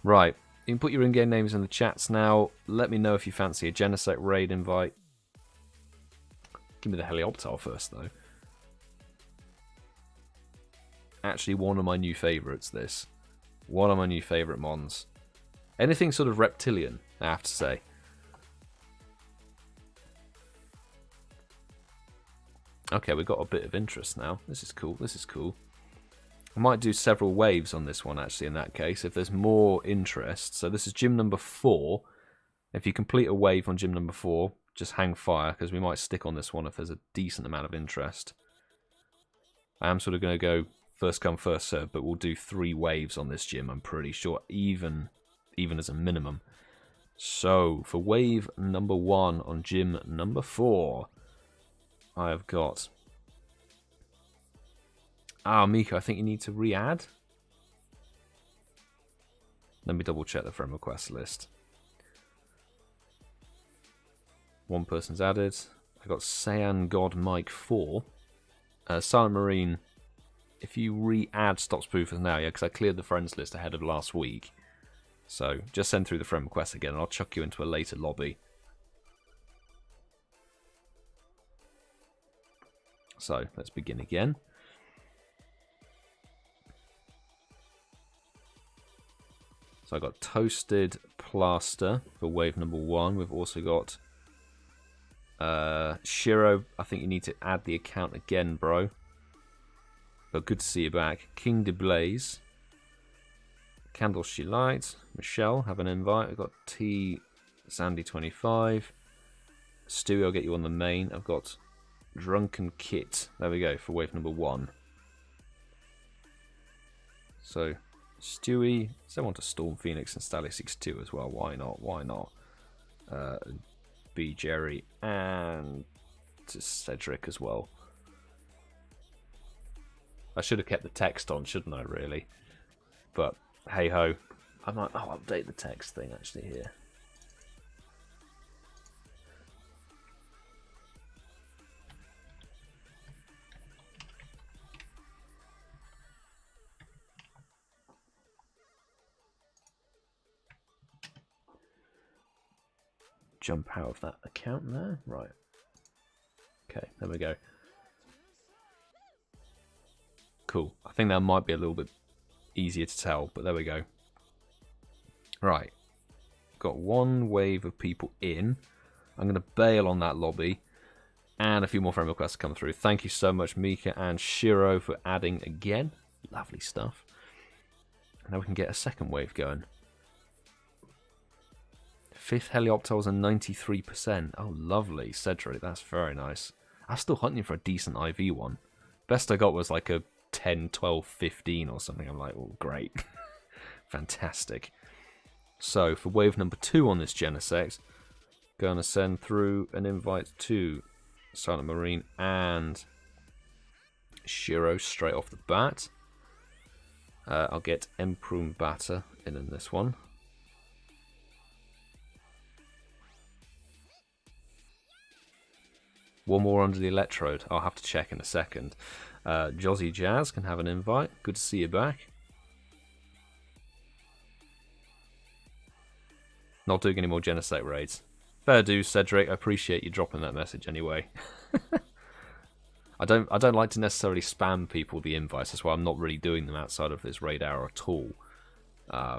Right. You can put your in-game names in the chats now. Let me know if you fancy a Genesect raid invite. Give me the Helioptile first, though. Actually, one of my new favourites, this. One of my new favourite mons. Anything sort of reptilian, I have to say. Okay, we've got a bit of interest now. This is cool, this is cool. I might do several waves on this one, actually, in that case, if there's more interest. So this is gym number 4. If you complete a wave on gym number 4, just hang fire, because we might stick on this one if there's a decent amount of interest. I am sort of going to go first come, first serve, but we'll do 3 waves on this gym, I'm pretty sure, even as a minimum. So, for wave number 1 on gym number 4, I have got... Ah, Mika, I think you need to re-add. Let me double check the friend request list. One person's added. I got Saiyan God Mike 4. Silent Marine, if you re-add Stop Spoofers now, yeah, because I cleared the friends list ahead of last week. So just send through the friend request again and I'll chuck you into a later lobby. So let's begin again. So I got Toasted Plaster for wave number 1. We've also got Shiro. I think you need to add the account again, bro. But good to see you back. King de Blaze. Candle She Light. Michelle, have an invite. I've got T Sandy25. Stewie, I'll get you on the main. I've got Drunken Kit. There we go, for wave number 1. So, Stewie. Someone to Storm Phoenix and Stally62 as well. Why not? Why not? BGerry and Cedric as well. I should have kept the text on, shouldn't I, really? But, hey-ho. I'll update the text thing, actually, here. Jump out of that account there. Right. Okay, there we go. Cool. I think that might be a little bit easier to tell, but there we go. Right. Got 1 wave of people in. I'm going to bail on that lobby. And a few more friend requests come through. Thank you so much, Mika and Shiro, for adding again. Lovely stuff. Now we can get a second wave going. 5th Helioptiles and 93%. Oh, lovely. Cedric, that's very nice. I'm still hunting for a decent IV one. Best I got was like a 10, 12, 15 or something. I'm like, oh, great. Fantastic. So, for wave number 2 on this Genesect, going to send through an invite to Silent Marine and Shiro straight off the bat. I'll get Emprum Batter in this one. One more under the electrode. I'll have to check in a second. Jozzy Jazz can have an invite. Good to see you back. Not doing any more Genesect raids. Fair dues, Cedric. I appreciate you dropping that message anyway. I don't like to necessarily spam people with the invites. That's why I'm not really doing them outside of this raid hour at all. I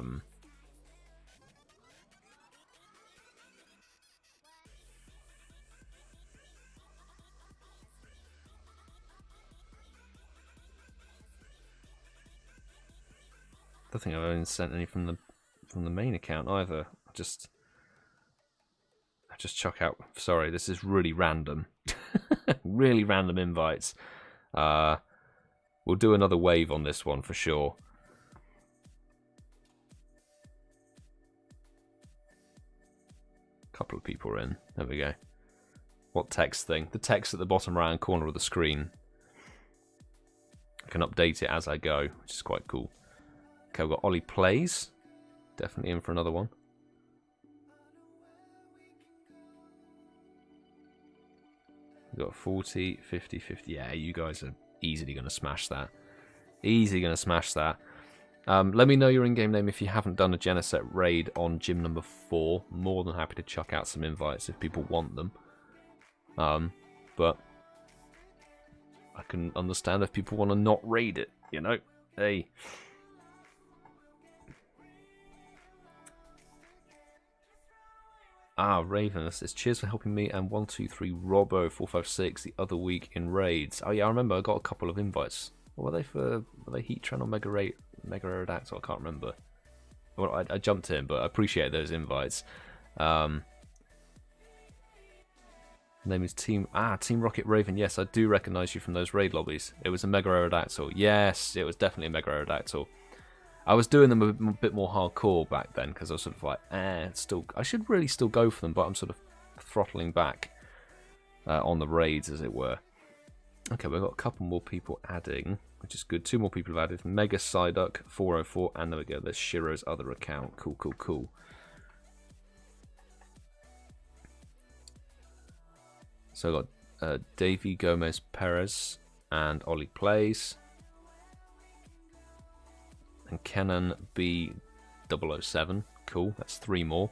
don't think I've only sent any from the main account either. I just chuck out. Sorry, this is really random. Really random invites. We'll do another wave on this one for sure. Couple of people are in. There we go. What text thing? The text at the bottom right hand corner of the screen. I can update it as I go, which is quite cool. Okay, we've got Ollie Plays. Definitely in for another one. We've got 40, 50, 50. Yeah, you guys are easily going to smash that. Easily going to smash that. Let me know your in-game name if you haven't done a Genesect raid on gym number 4. More than happy to chuck out some invites if people want them. But I can understand if people want to not raid it, you know? Hey. Raven says, cheers for helping me and 123 Robbo 456 the other week in raids. Oh yeah, I remember I got a couple of invites. What were they for? Were they Heatran or Mega Aerodactyl? I can't remember. Well, I jumped in, but I appreciate those invites. Name is Team Rocket Raven. Yes, I do recognise you from those raid lobbies. It was a Mega Aerodactyl. Yes, it was definitely a Mega Aerodactyl. I was doing them a bit more hardcore back then because I was sort of like, I should really still go for them, but I'm sort of throttling back on the raids, as it were. Okay, we've got a couple more people adding, which is good. 2 more people have added. Mega Psyduck 404, and there we go. There's Shiro's other account. Cool, cool, cool. So I've got Davey Gomez Perez and Ollie Plays. And Kenan B007. Cool, that's 3 more.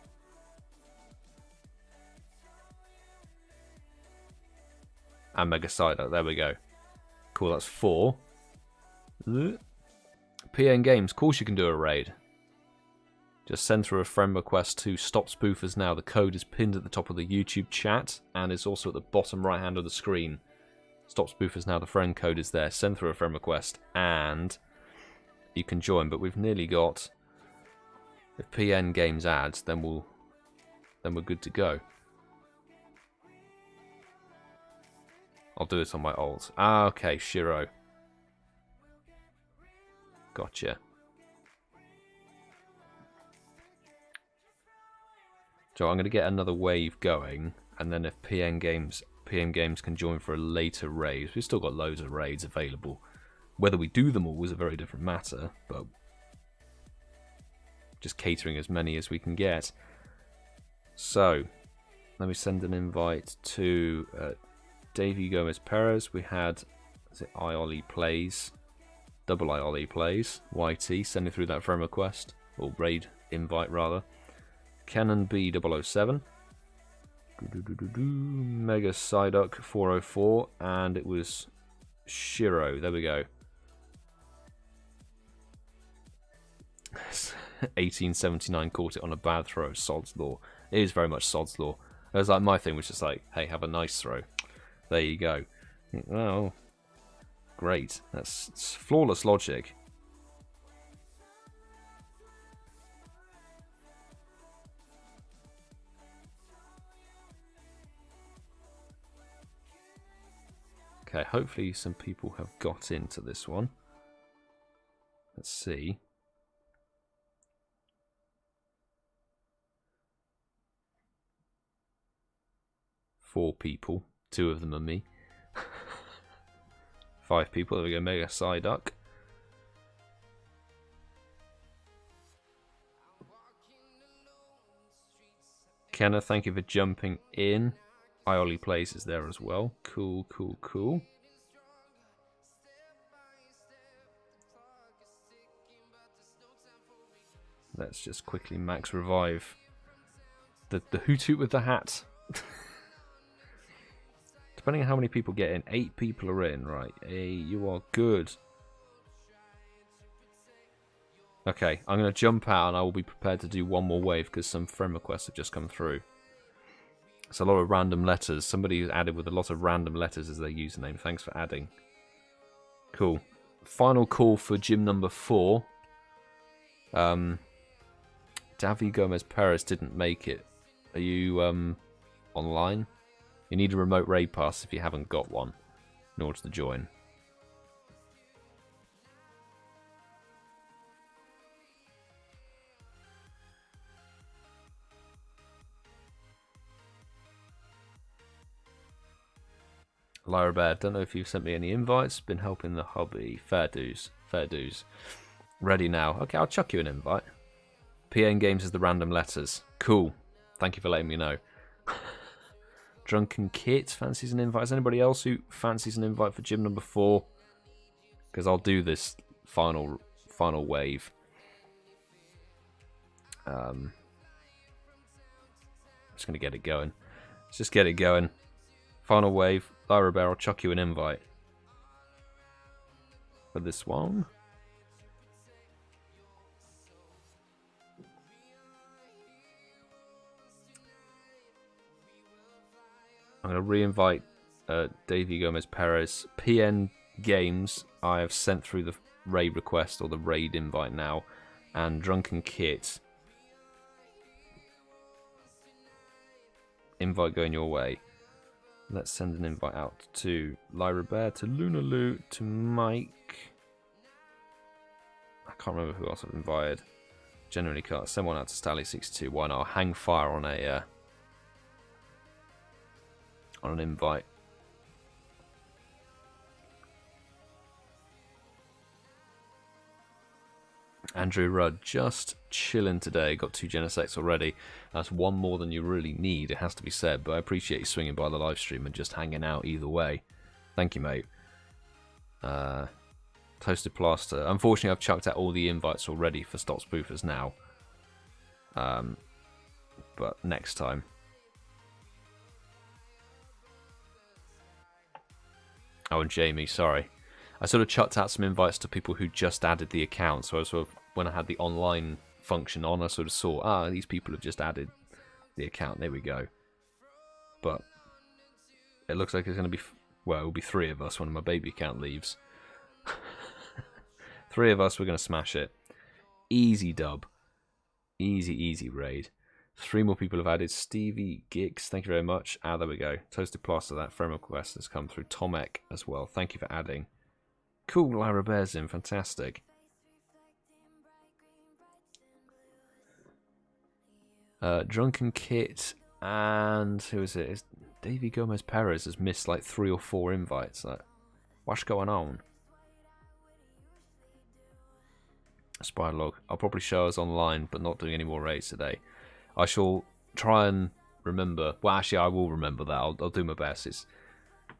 And Mega Psyduck, there we go. Cool, that's 4. PN Games, of course you can do a raid. Just send through a friend request to Stop Spoofers now. The code is pinned at the top of the YouTube chat and it's also at the bottom right hand of the screen. Stop Spoofers now, the friend code is there. Send through a friend request and you can join, but we've nearly got, if PN Games adds, then we're good to go. I'll do it on my alt. Okay, Shiro. Gotcha. So I'm going to get another wave going, and then if PM Games can join for a later raid, we've still got loads of raids available. Whether we do them all is a very different matter, but just catering as many as we can get. So, let me send an invite to Davey Gomez Perez. We had, is it IOLI Plays, double IOLI Plays, YT, sending through that friend request, or raid invite rather. Canon B007, Mega Psyduck 404, and it was Shiro. There we go. 1879 caught it on a bad throw. Sod's Law. It is very much Sod's Law. It was like my thing was just like, hey, have a nice throw. There you go. Well, great. It's flawless logic. Okay, hopefully some people have got into this one. Let's see. Four people. 2 of them are me. 5 people. There we go. Mega Psyduck. Kenna, thank you for jumping in. Ioli Plays is there as well. Cool, cool, cool. Let's just quickly max revive the hoot hoot with the hat. Depending on how many people get in, 8 people are in, right? Hey, you are good. Okay, I'm going to jump out and I will be prepared to do one more wave because some friend requests have just come through. It's a lot of random letters. Somebody added with a lot of random letters as their username. Thanks for adding. Cool. Final call for gym number 4. Davi Gomez Perez didn't make it. Are you online? You need a remote raid pass if you haven't got one in order to join. Lairabear, don't know if you've sent me any invites. Been helping the hobby. Fair dues. Fair dues. Ready now. Okay, I'll chuck you an invite. PN Games is the random letters. Cool. Thank you for letting me know. Drunken Kit fancies an invite. Is anybody else who fancies an invite for gym number 4? Because I'll do this final wave. I'm just going to get it going. Let's just get it going. Final wave. Lairabear, I'll chuck you an invite. For this one. I'm going to re-invite Davey Gomez Perez. PN Games, I have sent through the raid request or the raid invite now. And Drunken Kit. Invite going your way. Let's send an invite out to Lairabear, to LunaLouGB, to Mike. I can't remember who else I've invited. Generally can't. Send one out to Stally62. Why not? I'll hang fire on a on an invite. Andrew Rudd, just chilling today. Got 2 Genesects already. That's one more than you really need, it has to be said. But I appreciate you swinging by the live stream and just hanging out either way. Thank you, mate. Toasted Plaster. Unfortunately, I've chucked out all the invites already for Stop Spoofers now. But next time. Oh, and Jamie, sorry. I sort of chucked out some invites to people who just added the account. So I sort of, when I had the online function on, I sort of saw, these people have just added the account. There we go. But it looks like it's going to be, well, it'll be 3 of us when my baby account leaves. 3 of us, we're going to smash it. Easy dub. Easy, easy raid. 3 more people have added. Stevie Giggs, thank you very much. There we go. Toasted Plaster, that friend request has come through. Tomek as well, thank you for adding. Cool, Lairabear's in, fantastic. Drunken Kit and who is it? It's Davey Gomez Perez has missed like 3 or 4 invites. Like, what's going on? SpydaLog. I'll probably show us online, but not doing any more raids today. I shall try and remember. Well, actually, I will remember that. I'll do my best.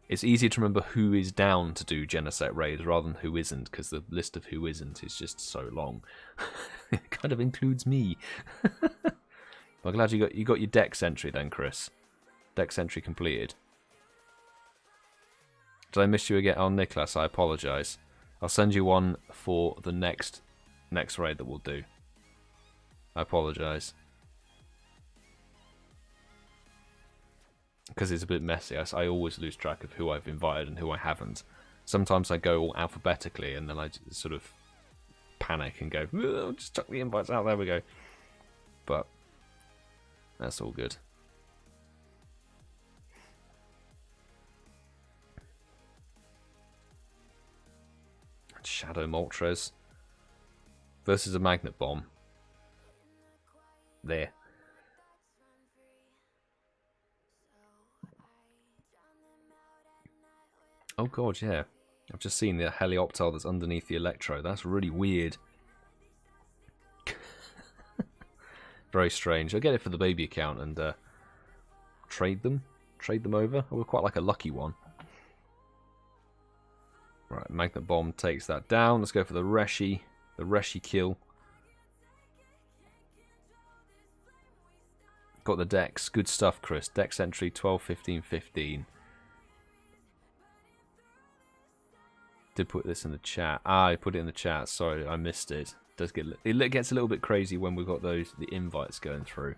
It's easier to remember who is down to do Genesect raids rather than who isn't, because the list of who isn't is just so long. It kind of includes me. I'm glad you got your Dex entry then, Chris. Dex entry completed. Did I miss you again? Oh, Nicholas, I apologise. I'll send you one for the next raid that we'll do. I apologise. Because it's a bit messy. I always lose track of who I've invited and who I haven't. Sometimes I go all alphabetically and then I just sort of panic and go, just chuck the invites out, there we go. But that's all good. Shadow Moltres versus a Magnet Bomb. There. Oh god, yeah. I've just seen the Helioptile that's underneath the Electro. That's really weird. Very strange. I'll get it for the baby account and trade them. Trade them over. Oh, we're quite like a lucky one. Right, Magnet Bomb takes that down. Let's go for the Reshi kill. Got the Dex. Good stuff, Chris. Dex entry 12, 15, 15. Did put this in the chat. I put it in the chat. Sorry, I missed it. It gets a little bit crazy when we've got the invites going through.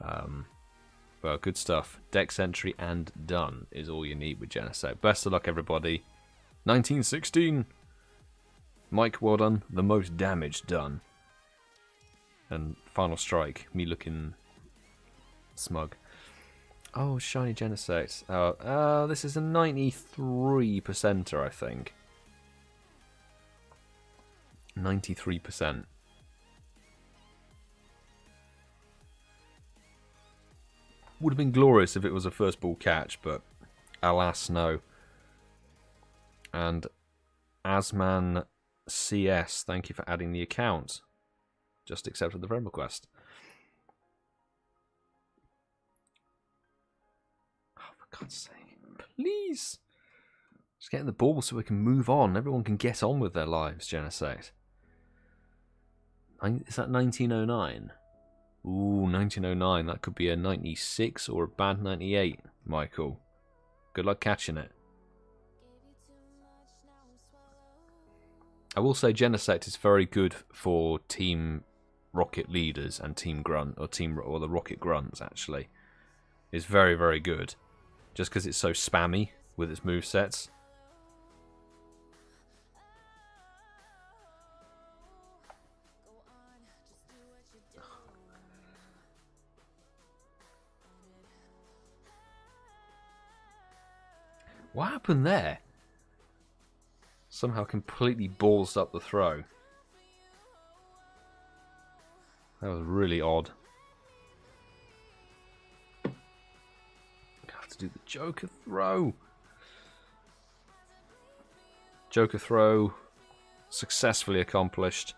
Well, good stuff. Dex entry and done is all you need with Genesect. Best of luck, everybody. 1916. Mike, well done. The most damage done. And final strike. Me looking smug. Oh, shiny Genesect. This is a 93%er, I think. 93%. Would have been glorious if it was a first ball catch, but alas, no. And Asman CS, thank you for adding the account. Just accepted the friend request. Oh, for God's sake, please. Just get in the ball so we can move on. Everyone can get on with their lives, Genesect. Is that 1909? Ooh, 1909. That could be a 96 or a bad 98, Michael. Good luck catching it. I will say Genesect is very good for Team Rocket leaders and Team Grunt, or the Rocket Grunts, actually. It's very, very good. Just because it's so spammy with its movesets. What happened there? Somehow completely balls up the throw. That was really odd. I have to do the Joker throw. Joker throw successfully accomplished.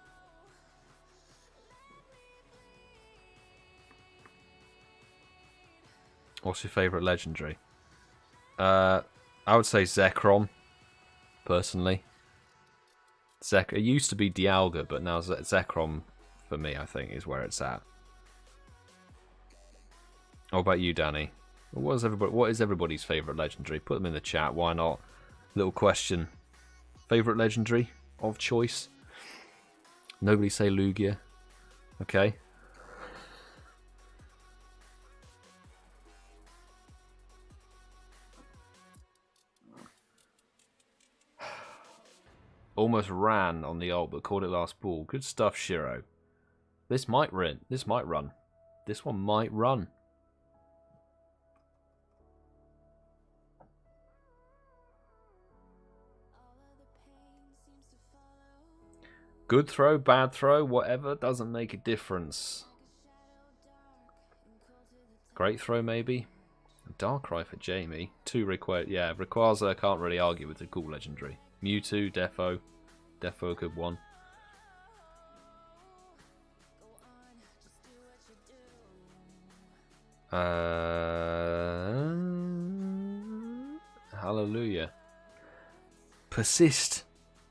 What's your favourite legendary? I would say Zekrom, personally. It used to be Dialga, but now Zekrom, for me, I think, is where it's at. What about you, Danny? What is everybody's favourite legendary? Put them in the chat, why not? Little question. Favourite legendary of choice? Nobody say Lugia. Okay. Almost ran on the ult, but caught it last ball. Good stuff, Shiro. This might run. This one might run. Good throw, bad throw, whatever, doesn't make a difference. Great throw, maybe. Darkrai for Jamie. Rayquaza can't really argue with the cool legendary. Mewtwo, Defo. Defo a good one. Hallelujah. Persist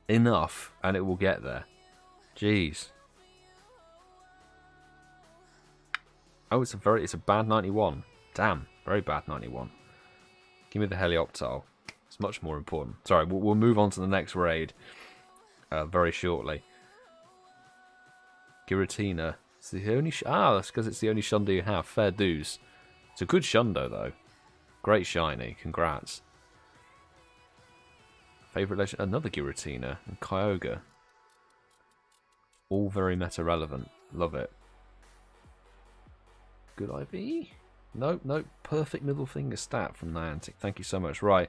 enough and it will get there. Jeez. Oh, it's a bad 91. Damn, very bad 91. Give me the Helioptile. It's much more important. Sorry, we'll move on to the next raid very shortly. Giratina. It's the only that's because it's the only Shundo you have. Fair dues. It's a good Shundo though. Great shiny. Congrats. Favorite legend? Another Giratina and Kyogre. All very meta relevant. Love it. Good IV. Nope. Perfect middle finger stat from Niantic. Thank you so much. Right.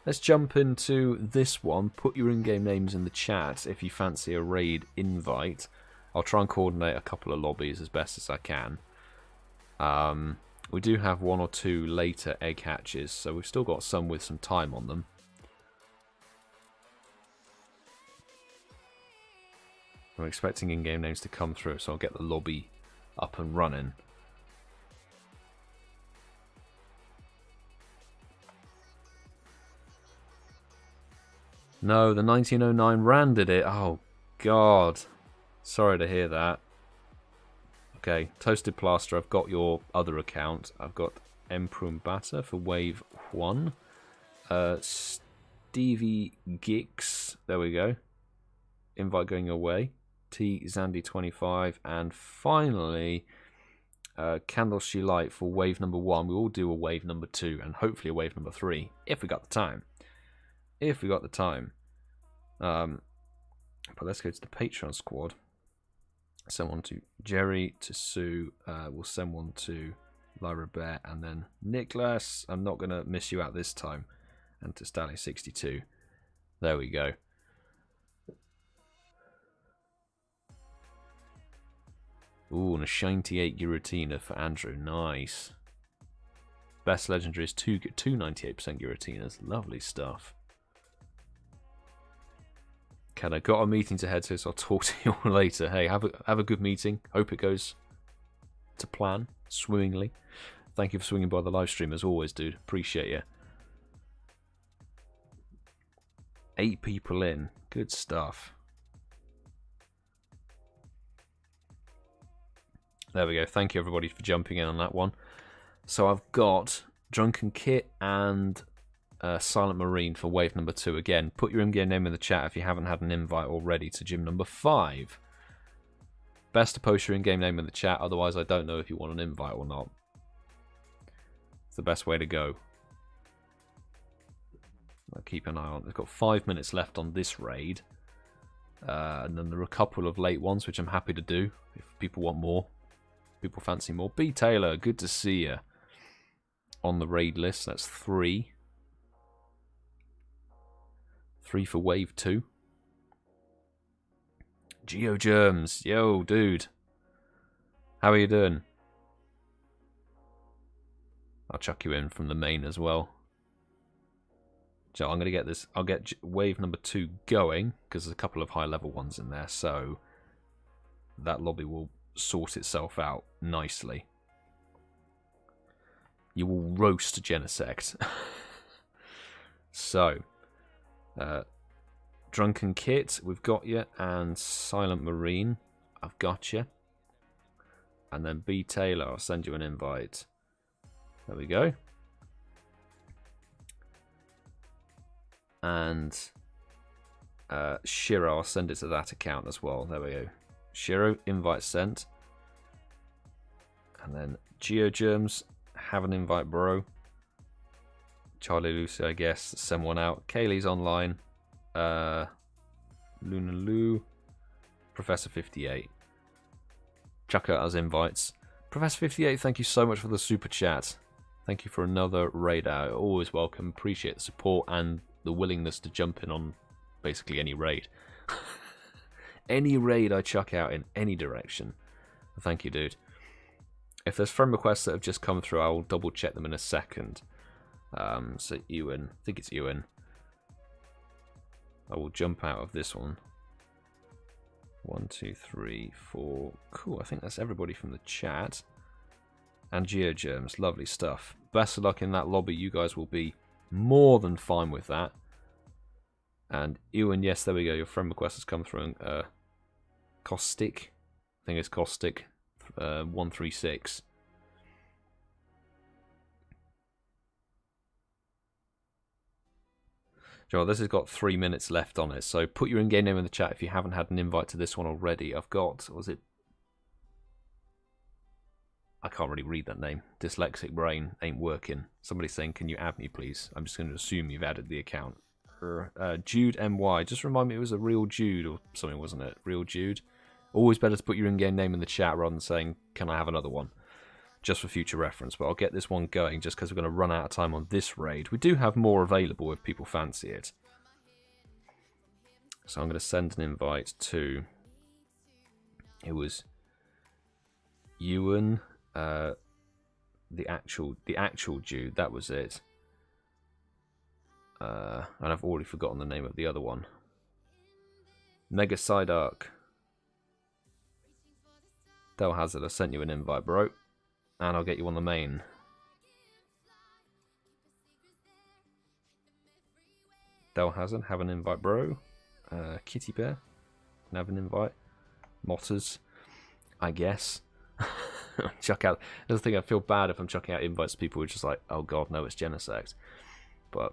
Let's jump into this one. Put your in-game names in the chat if you fancy a raid invite. I'll try and coordinate a couple of lobbies as best as I can. We do have one or two later egg hatches, so we've still got some with some time on them. I'm expecting in-game names to come through, so I'll get the lobby up and running. No, the 1909 Rand did it. Oh, God. Sorry to hear that. Okay, Toasted Plaster, I've got your other account. I've got Emprumbata for Wave 1. Stevie Gix, there we go. Invite going away. T Zandy25, and finally Candle She Light for wave number 1. We will do a wave number 2 and hopefully a wave number 3 if we got the time. If we got the time. But let's go to the Patreon squad. Send one to Jerry, to Sue. We'll send one to Lairabear, and then Nicholas. I'm not gonna miss you out this time. And to Stanley62. There we go. Ooh, and a Shinty 8 Giratina for Andrew. Nice. Best legendary is two 98% Giratinas. Lovely stuff. Okay, I got a meeting to head to, so I'll talk to you all later. Hey, have a good meeting. Hope it goes to plan swimmingly. Thank you for swinging by the live stream as always, dude. Appreciate you. 8 people in. Good stuff. There we go. Thank you everybody for jumping in on that one. So I've got Drunken Kit and Silent Marine for wave number 2. Again, put your in-game name in the chat if you haven't had an invite already to gym number 5. Best to post your in-game name in the chat, otherwise I don't know if you want an invite or not. It's the best way to go. I'll keep an eye on. We've got 5 minutes left on this raid. And then there are a couple of late ones, which I'm happy to do if people want more. People fancy more. B Taylor, good to see you on the raid list. That's 3. 3 for wave 2. GeoGerms, yo, dude. How are you doing? I'll chuck you in from the main as well. So I'm going to get this. I'll get wave number 2 going because there's a couple of high level ones in there. So that lobby will sort itself out nicely. You will roast Genesect. So, Drunken Kit, we've got you, and Silent Marine, I've got you. And then B Taylor, I'll send you an invite. There we go. And Shiro, I'll send it to that account as well. There we go. Shiro, invite sent. And then GeoGerms, have an invite, bro. CharleyLucy, I guess, send one out. Kayleigh's online. LunaLouGB, Professor 58. Chuck out as invites. Professor 58, thank you so much for the super chat. Thank you for another raid out. Always welcome. Appreciate the support and the willingness to jump in on basically any raid. Any raid I chuck out in any direction. Thank you, dude. If there's friend requests that have just come through, I will double check them in a second. So Ewan, I think it's Ewan. I will jump out of this one. 1, 2, 3, 4. Cool, I think that's everybody from the chat. And GeoGerms, lovely stuff. Best of luck in that lobby. You guys will be more than fine with that. And Ewan, yes, there we go. Your friend request has come through. Caustic, I think it's Caustic. 136. Joel, this has got 3 minutes left on it, so put your in-game name in the chat if you haven't had an invite to this one already. I've got, was it? I can't really read that name. Dyslexic brain ain't working. Somebody's saying, can you add me, please? I'm just going to assume you've added the account. Jude MY. Just remind me it was a real Jude or something, wasn't it? Real Jude. Always better to put your in-game name in the chat rather than saying, can I have another one? Just for future reference. But I'll get this one going just because we're going to run out of time on this raid. We do have more available if people fancy it. So I'm going to send an invite to... It was Ewan, the actual Jude. That was it. And I've already forgotten the name of the other one. Mega Side Arc. DellHazard, I sent you an invite, bro. And I'll get you on the main. DellHazard, have an invite, bro. KittieBear, have an invite. Motters, I guess. Chuck out. That's the thing. I feel bad if I'm chucking out invites to people who are just like, oh god, no, it's Genesect. But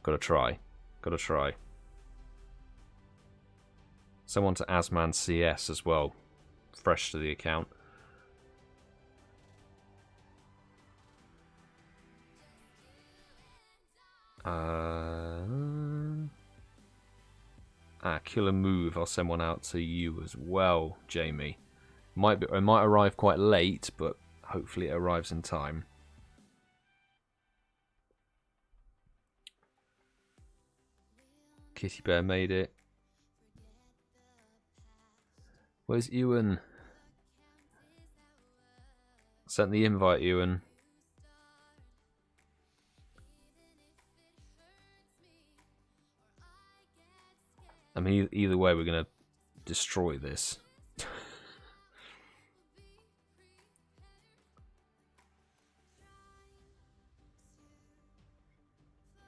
gotta try. Gotta try. Someone to Asman CS as well. Fresh to the account. Killer Move. I'll send one out to you as well, Jamie. It might arrive quite late, but hopefully it arrives in time. KittieBear made it. Where's Ewan? Sent the invite, Ewan. I mean, either way, we're going to destroy this.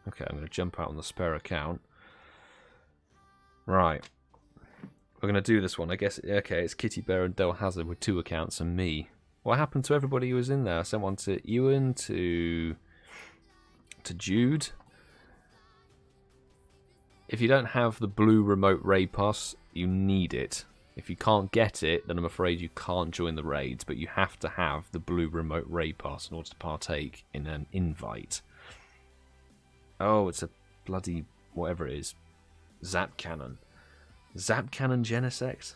Okay, I'm going to jump out on the spare account. Right. We're going to do this one. I guess, okay, it's KittieBear and DellHazard with 2 accounts and me. What happened to everybody who was in there? I sent one to Ewan, to Jude. If you don't have the blue remote raid pass, you need it. If you can't get it, then I'm afraid you can't join the raids, but you have to have the blue remote raid pass in order to partake in an invite. Oh, it's a bloody whatever it is. Zap Cannon. Zap Cannon Genesect?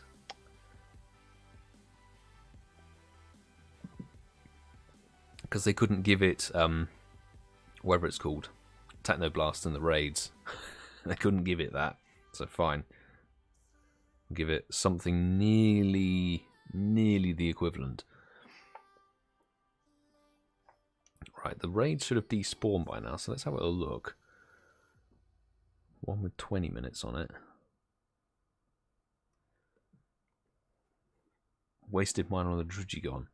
Because they couldn't give it, whatever it's called, Technoblast in the raids. They couldn't give it that, so fine. Give it something nearly the equivalent. Right, the raid should have despawned by now, so let's have a look. One with 20 minutes on it. Wasted mine on the Drugigon.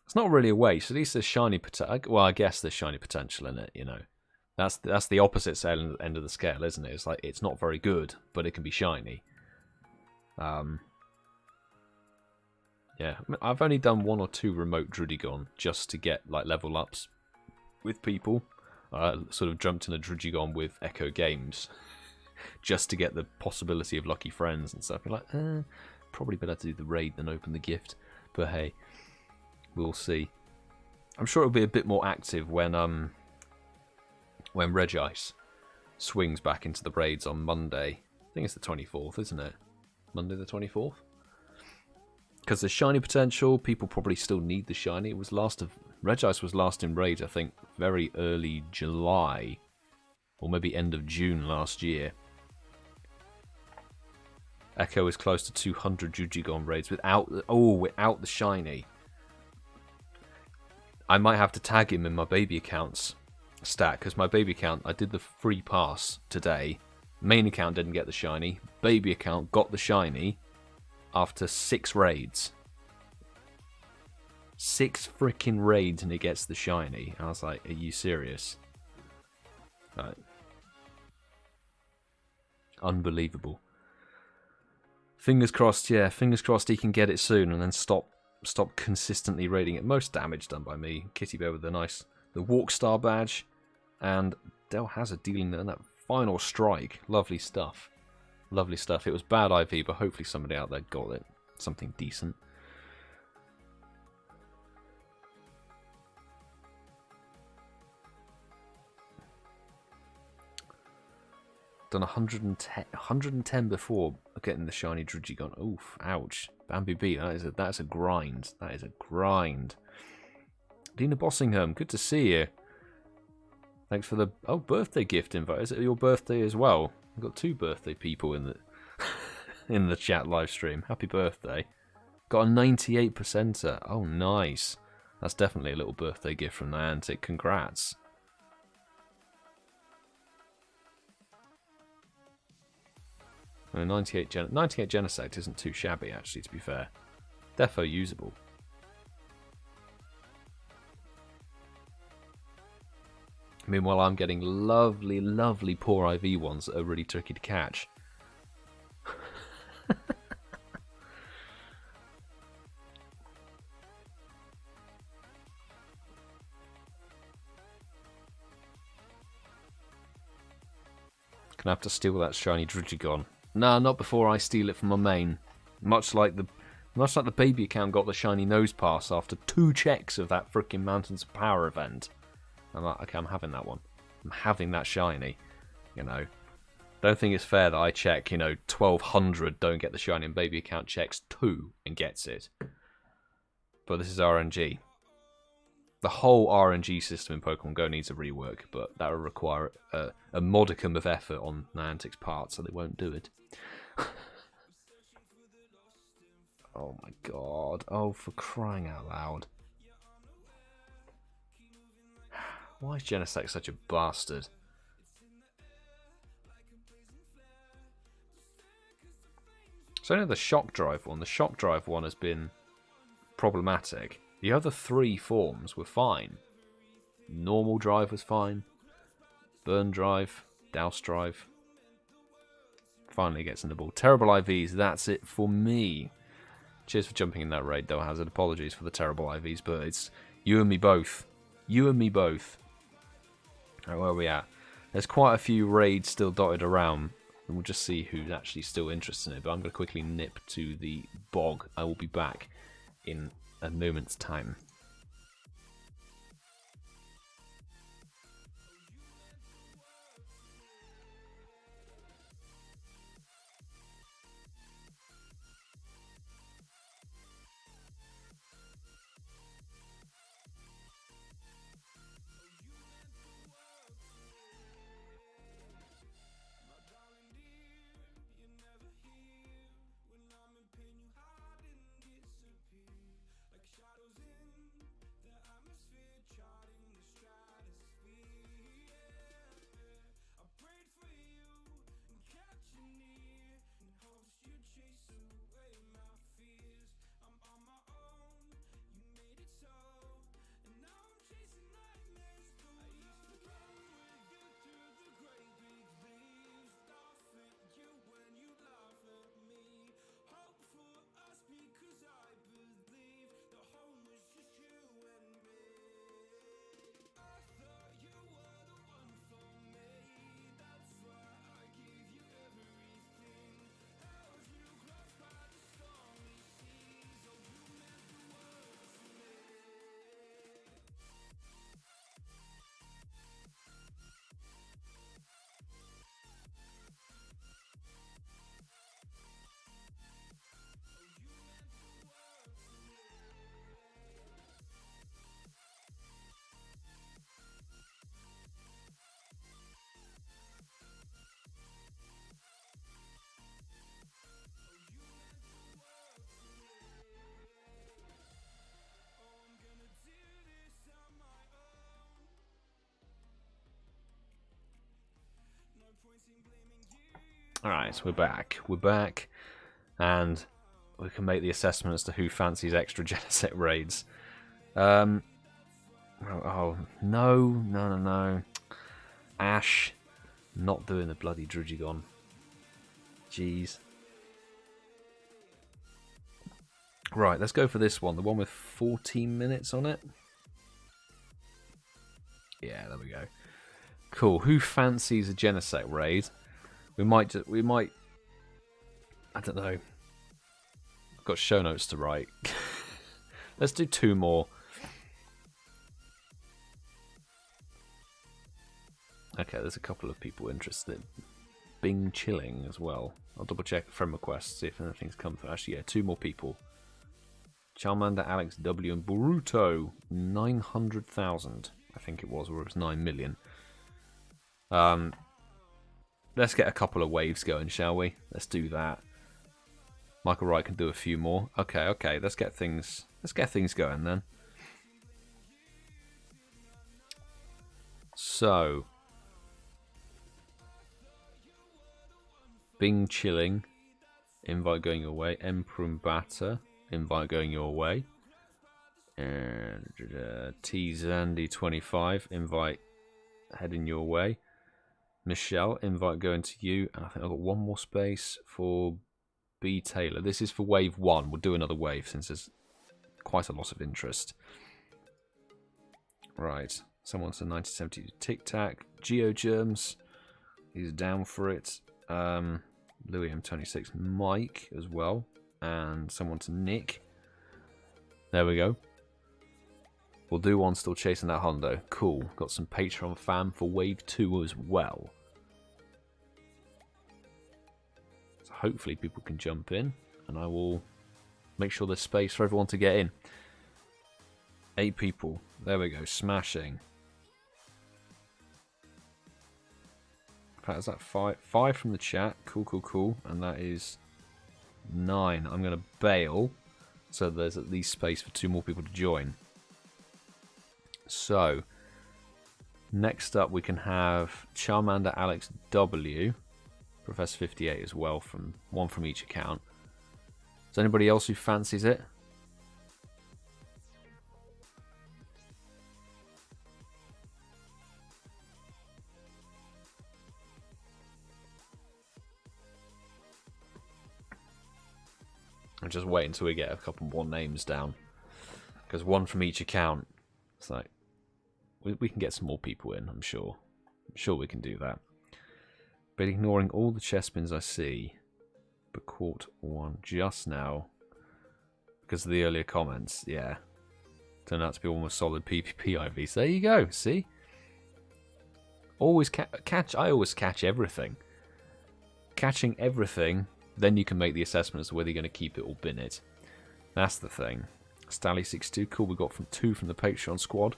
It's not really a waste. At least there's shiny potential. Well, I guess there's shiny potential in it, you know. That's the opposite end of the scale, isn't it? It's like it's not very good, but it can be shiny. Yeah, I mean, I've only done 1 or 2 remote Drudigon just to get like level ups with people. Sort of jumped in a Drudigon with Echo Games just to get the possibility of lucky friends and stuff. You're like, probably better to do the raid than open the gift, but hey, we'll see. I'm sure it'll be a bit more active when Regice swings back into the raids on Monday. I think it's the 24th, isn't it? Monday the 24th? Because there's shiny potential, people probably still need the shiny. It was Regice was last in raid, I think, very early July. Or maybe end of June last year. Echo is close to 200 Jujigon raids without the shiny. I might have to tag him in my baby account's stat, because my baby account, I did the free pass today. Main account didn't get the shiny. Baby account got the shiny after 6 raids. 6 freaking raids and it gets the shiny. I was like, are you serious? Right. Unbelievable. Fingers crossed, yeah. Fingers crossed he can get it soon and then stop consistently raiding it. Most damage done by me. KittieBear with the Walkstar badge. And DellHazard dealing that final strike. Lovely stuff. Lovely stuff. It was bad IV, but hopefully somebody out there got it. Something decent. Done 110 before getting the shiny Drugigon. Oof, ouch. Bambi B, that's a grind. That is a grind. Dina Bossingham, good to see you. Thanks for the birthday gift invite. Is it your birthday as well? We've got 2 birthday people in the in the chat live stream. Happy birthday. Got a 98%er. Oh, nice. That's definitely a little birthday gift from Niantic. Congrats. I mean, 98 Genesect isn't too shabby, actually, to be fair. Defo usable. Meanwhile, I'm getting lovely, lovely poor IV ones that are really tricky to catch. Gonna have to steal that shiny Drigigon. Nah, not before I steal it from my main. Much like the baby account got the shiny nose pass after 2 checks of that freaking Mountains of Power event. I'm like, okay, I'm having that one. I'm having that shiny. You know, don't think it's fair that I check, you know, 1200 don't get the shiny and baby account checks 2 and gets it. But this is RNG. The whole RNG system in Pokemon Go needs a rework, but that will require a modicum of effort on Niantic's part, so they won't do it. Oh my god. Oh, for crying out loud. Why is Genesect such a bastard? So only the Shock Drive one. The Shock Drive one has been problematic. The other 3 forms were fine. Normal Drive was fine. Burn Drive. Douse Drive. Finally gets in the ball. Terrible IVs. That's it for me. Cheers for jumping in that raid, DellHazard. Apologies for the terrible IVs, but it's you and me both. You and me both. Alright, where are we at? There's quite a few raids still dotted around. And we'll just see who's actually still interested in it. But I'm going to quickly nip to the bog. I will be back in a moment's time. Alright, so we're back. We're back. And we can make the assessment as to who fancies extra Genesect raids. Oh, no. Ash. Not doing the bloody Drigigon. Jeez. Right, let's go for this one. The one with 14 minutes on it. Yeah, there we go. Cool. Who fancies a Genesect raid? We might, I don't know. I've got show notes to write. Let's do 2 more. Okay, there's a couple of people interested. Bing Chilling as well. I'll double check friend requests, see if anything's come through. Actually, yeah, 2 more people. Charmander, Alex W, and Boruto. 900,000, I think it was, or it was 9 million. Let's get a couple of waves going, shall we? Let's do that. Michael Wright can do a few more. Okay. Let's get things going then. So, Bing Chilling, invite going your way. Emprumbata, invite going your way. And T Zandy 25, invite heading your way. Michelle, invite going to you. And I think I've got one more space for B. Taylor. This is for wave 1. We'll do another wave since there's quite a lot of interest. Right. Someone said 1970 Tic Tac. GeoGerms. He's down for it. Louis M26. Mike as well. And someone to Nick. There we go. We'll do one still chasing that Hundo. Cool. Got some Patreon fam for wave 2 as well. So hopefully people can jump in. And I will make sure there's space for everyone to get in. 8 people. There we go. Smashing. In fact, is that 5? 5 from the chat. Cool, cool, cool. And that is 9. I'm going to bail. So there's at least space for 2 more people to join. So, next up we can have Charmander Alex W, Professor 58 as well, from one from each account. Is there anybody else who fancies it? I'm just waiting until we get a couple more names down, because one from each account. It's like we can get some more people in, I'm sure. I'm sure we can do that. But ignoring all the chest spins I see, but caught one just now because of the earlier comments. Yeah, turned out to be almost solid PvP IVs. There you go. See, always catch. I always catch everything. Catching everything, then you can make the assessment as to whether you're going to keep it or bin it. That's the thing. Stally62, cool. We got 2 from the Patreon squad.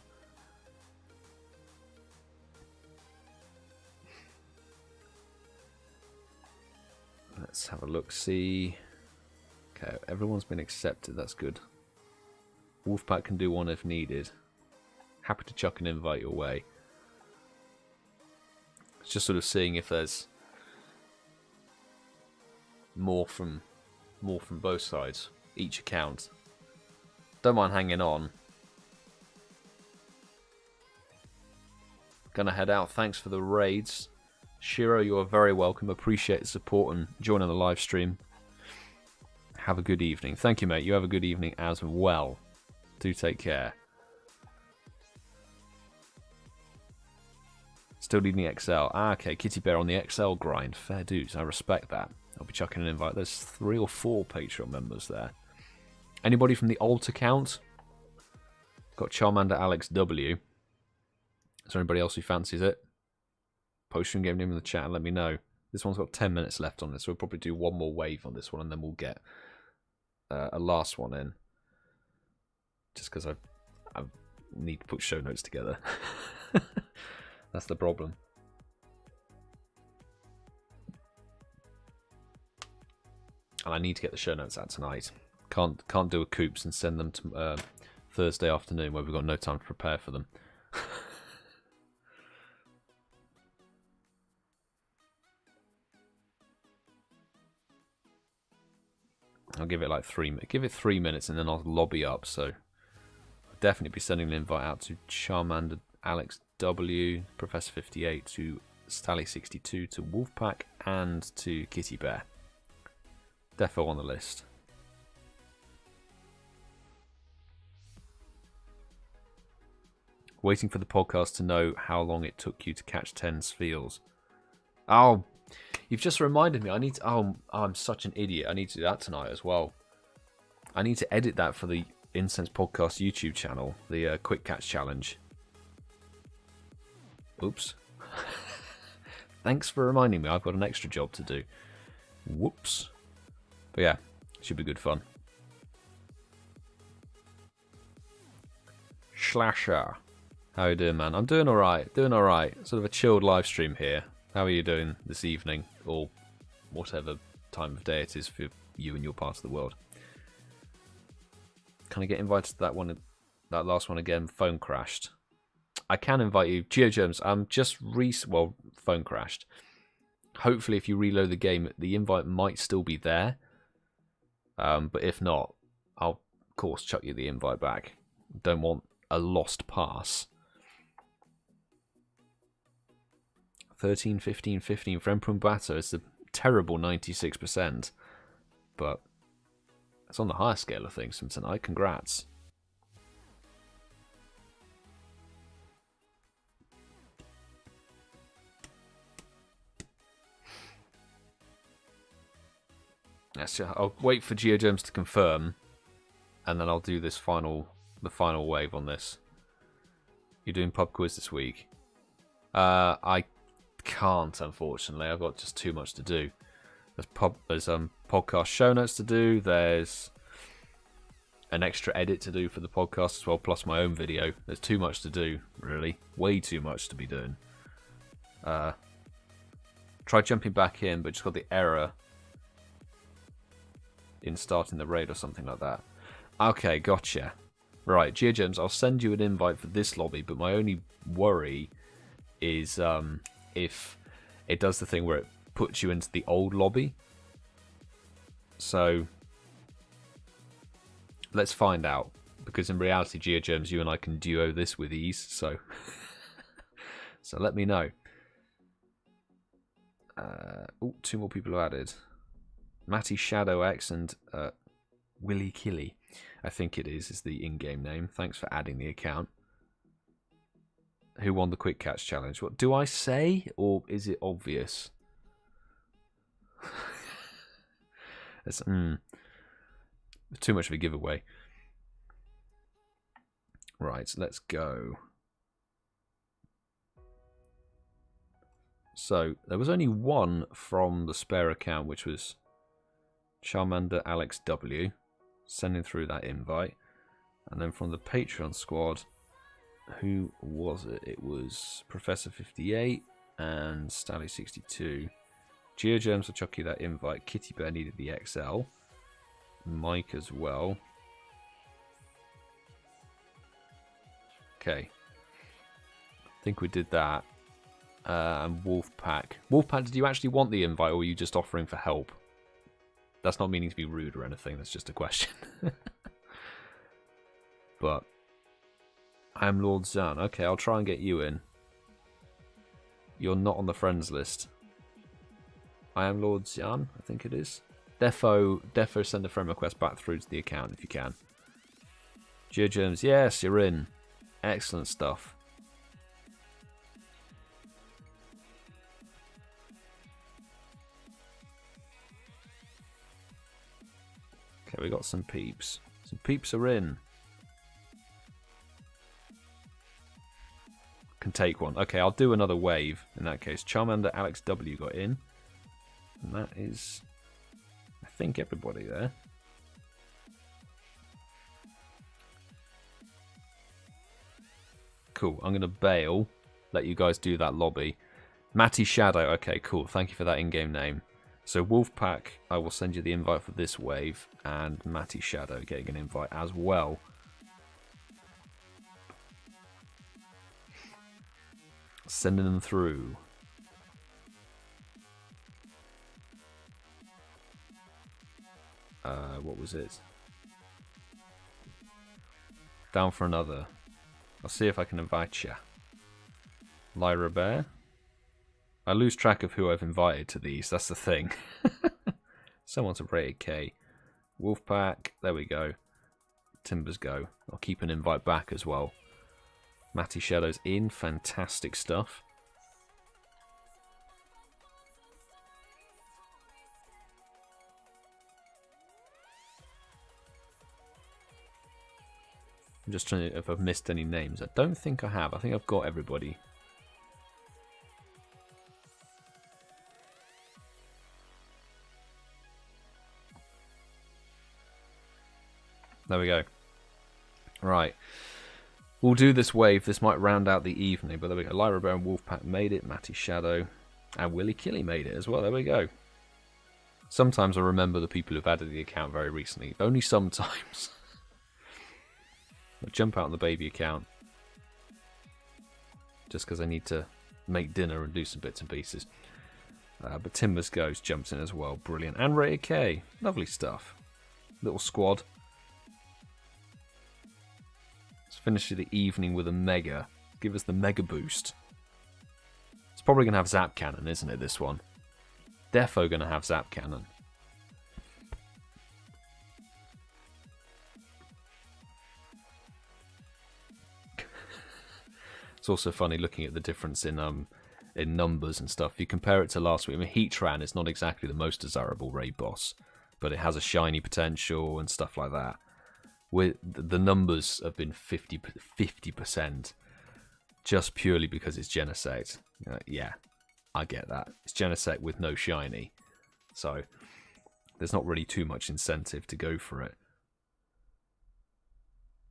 Let's have a look. See. Okay, everyone's been accepted. That's good. Wolfpack can do one if needed. Happy to chuck an invite your way. It's just sort of seeing if there's more from both sides, each account. Don't mind hanging on. Gonna head out. Thanks for the raids. Shiro, you are very welcome. Appreciate the support and joining the live stream. Have a good evening. Thank you, mate. You have a good evening as well. Do take care. Still needing XL. Ah, okay. KittieBear on the XL grind. Fair dues. I respect that. I'll be chucking an invite. There's 3 or 4 Patreon members there. Anybody from the alt account? Got Charmander Alex W. Is there anybody else who fancies it? Post your game name in the chat and let me know. This one's got 10 minutes left on this, so we'll probably do one more wave on this one and then we'll get a last one in. Just because I need to put show notes together. That's the problem. And I need to get the show notes out tonight. Can't do a coops and send them to Thursday afternoon where we've got no time to prepare for them. I'll give it like 3 minutes and then I'll lobby up. So I'll definitely be sending an invite out to Charmander Alex W, Professor 58, to Stally62, to Wolfpack, and to KittieBear. Defo on the list. Waiting for the podcast to know how long it took you to catch 10 Spheals. Oh, you've just reminded me. I need to. Oh, I'm such an idiot. I need to do that tonight as well. I need to edit that for the Incense Podcast YouTube channel, the Quick Catch Challenge. Oops. Thanks for reminding me. I've got an extra job to do. Whoops. But yeah, should be good fun. Slasher. How you doing, man? I'm doing alright. Doing alright. Sort of a chilled live stream here. How are you doing this evening? Or whatever time of day it is for you and your part of the world. Can I get invited to that one? That last one again? Phone crashed. I can invite you. GeoGerms, phone crashed. Hopefully if you reload the game, the invite might still be there. But if not, I'll of course chuck you the invite back. Don't want a lost pass. 13, 15, 15 for Emprumbato. It's a terrible 96%. But it's on the higher scale of things from tonight. Congrats. Yes, I'll wait for GeoGerms to confirm, and then I'll do the final wave on this. You're doing pub quiz this week? I can't, unfortunately. I've got just too much to do. There's podcast show notes to do. There's an extra edit to do for the podcast as well, plus my own video. There's too much to do, really. Way too much to be doing. Tried jumping back in, but just got the error in starting the raid or something like that. Okay, gotcha. Right, GeoGerms, I'll send you an invite for this lobby, but my only worry is if it does the thing where it puts you into the old lobby. So let's find out, because in reality, GeoGerms, you and I can duo this with ease, so so let me know. Oh, 2 more people have added. Matty Shadow X and Willy Killy, I think it is the in-game name. Thanks for adding the account. Who won the quick catch challenge? What do I say, or is it obvious? It's too much of a giveaway. Right, let's go. So there was only one from the spare account, which was Charmander Alex W, sending through that invite. And then from the Patreon squad, who was it? It was Professor 58 and Stally 62. GeoGerms will chuck you that invite. KittieBear needed the XL. Mike as well. Okay. I think we did that. And Wolfpack. Wolfpack, did you actually want the invite, or were you just offering for help? That's not meaning to be rude or anything, that's just a question. But I am Lord Zan. Okay, I'll try and get you in. You're not on the friends list. I am Lord Zan, I think it is. Defo send a friend request back through to the account if you can. GeoGerms, yes, you're in. Excellent stuff. Okay, we got some peeps. Some peeps are in. Can take one. Okay, I'll do another wave in that case. Charmander Alex W got in. And that is, I think, everybody there. Cool. I'm going to bail. Let you guys do that lobby. Matty Shadow. Okay, cool. Thank you for that in-game name. So Wolfpack, I will send you the invite for this wave, and Matty Shadow getting an invite as well. Sending them through. What was it? Down for another. I'll see if I can invite you. Lairabear. I lose track of who I've invited to these, that's the thing. Someone's a RatedK. Wolfpack, there we go. TimberGo. I'll keep an invite back as well. Matty Shadow's in, fantastic stuff. I'm just trying to, if I've missed any names. I don't think I have. I think I've got everybody. There we go. Right. We'll do this wave. This might round out the evening, but there we go. Lairabear and Wolfpack made it. Matty Shadow and Willy Killy made it as well. There we go. Sometimes I remember the people who've added the account very recently. Only sometimes. I'll jump out on the baby account. Just because I need to make dinner and do some bits and pieces. But TimberGo jumps in as well. Brilliant. And RatedK. Lovely stuff. Little squad. Let's finish the evening with a mega. Give us the mega boost. Let's probably going to have Zap Cannon, isn't it, this one? Defo going to have Zap Cannon. It's also funny looking at the difference in numbers and stuff. If you compare it to last week, I mean, Heatran is not exactly the most desirable raid boss, but it has a shiny potential and stuff like that. With the numbers have been 50%, just purely because it's Genesect. Yeah, I get that. It's Genesect with no shiny, so there's not really too much incentive to go for it.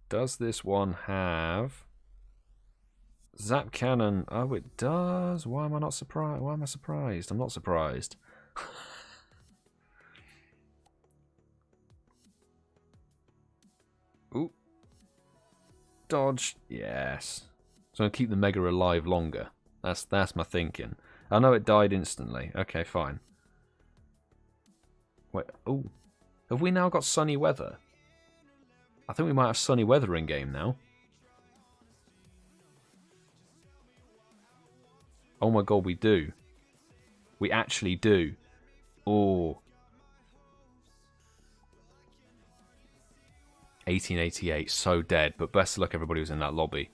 Does this one have Zap Cannon? Oh, it does. Why am I not surprised? Why am I surprised? I'm not surprised. Ooh. Dodge. Yes. So I'm going to keep the Mega alive longer. That's my thinking. I know it died instantly. Okay, fine. Wait. Oh. Have we now got sunny weather? I think we might have sunny weather in game now. Oh my god, we do. We actually do. Oh. 1888, so dead, but best of luck everybody who's in that lobby.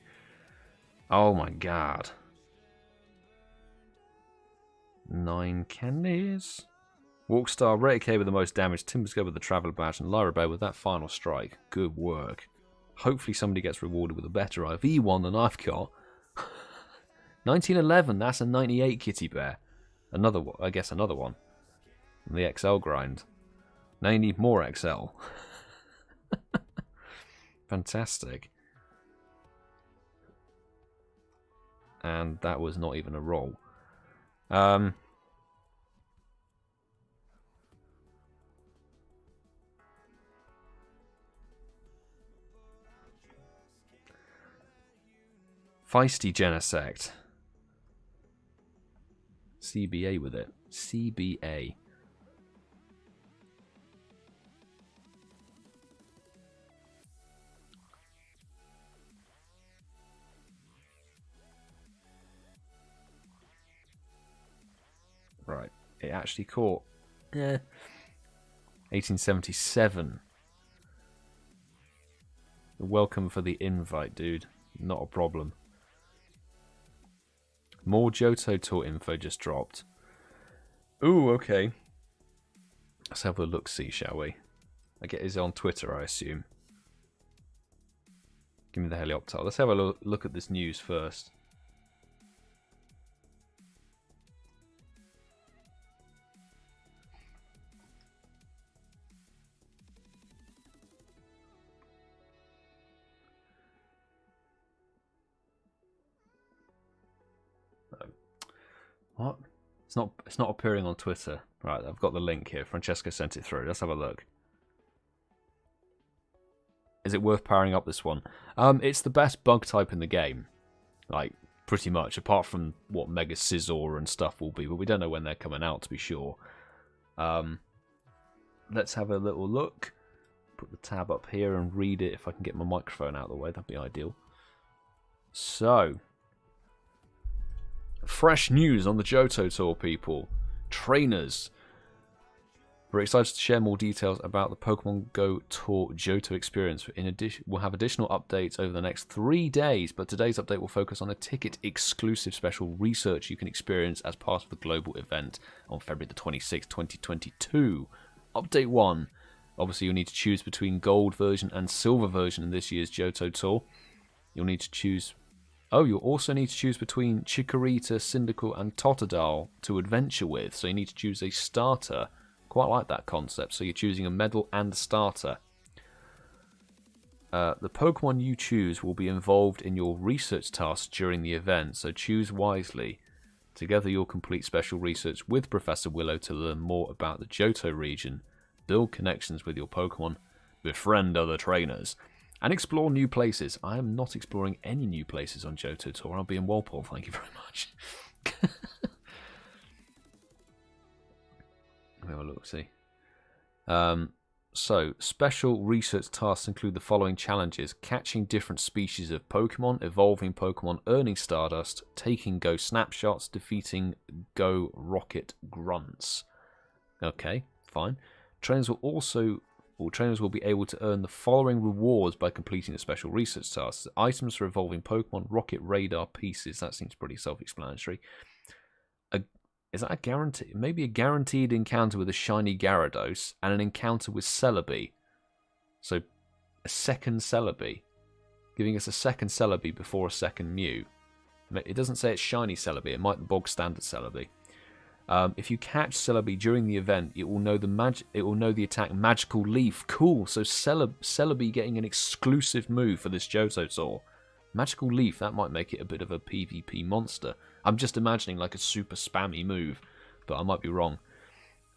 Oh my god. 9 candies. Walkstar, RatedK with the most damage, TimberGo with the Traveller Badge, and Lairabear with that final strike. Good work. Hopefully somebody gets rewarded with a better IV one than I've got. 1911, that's a 98 KittieBear. Another one, I guess another one. The XL grind. Now you need more XL. Fantastic. And that was not even a roll. Feisty Genesect. CBA with it. CBA. Right. It actually caught. Yeah. 1877. Welcome for the invite, dude. Not a problem. More Johto Tour info just dropped. Ooh, okay. Let's have a look-see, shall we? I get is on Twitter, I assume. Give me the Helioptile. Let's have a look at this news first. What? It's not appearing on Twitter. Right, I've got the link here. Francesco sent it through. Let's have a look. Is it worth powering up this one? It's the best bug type in the game. Like, pretty much, apart from what Mega Scizor and stuff will be, but we don't know when they're coming out to be sure. Let's have a little look. Put the tab up here and read it. If I can get my microphone out of the way, that'd be ideal. So, fresh news on the Johto Tour, people. Trainers. We're excited to share more details about the Pokemon GO Tour Johto experience. In addition, we'll have additional updates over the next 3 days, but today's update will focus on a ticket-exclusive special research you can experience as part of the global event on February the 26th, 2022. Update 1. Obviously, you'll need to choose between Gold version and Silver version in this year's Johto Tour. You'll need to choose... Oh, you'll also need to choose between Chikorita, Cyndaquil, and Totodile to adventure with. So you need to choose a starter. Quite like that concept. So you're choosing a medal and a starter. The Pokemon you choose will be involved in your research tasks during the event, so choose wisely. Together you'll complete special research with Professor Willow to learn more about the Johto region, build connections with your Pokemon, befriend other trainers, and explore new places. I am not exploring any new places on Johto Tour. I'll be in Walpole, thank you very much. Let me have a look, see. So, special research tasks include the following challenges: catching different species of Pokemon, evolving Pokemon, earning Stardust, taking Go snapshots, defeating Go Rocket Grunts. Okay, fine. Trainers will be able to earn the following rewards by completing the special research tasks: items for evolving Pokemon, rocket radar pieces. That seems pretty self-explanatory. Is that a guarantee? Maybe a guaranteed encounter with a shiny Gyarados and an encounter with Celebi. So, a second Celebi. Giving us a second Celebi before a second Mew. It doesn't say it's shiny Celebi. It might be bog standard Celebi. If you catch Celebi during the event, it will know the attack Magical Leaf. Cool. So Celebi getting an exclusive move for this Johto Tour. Magical Leaf, that might make it a bit of a PvP monster. I'm just imagining like a super spammy move, but I might be wrong.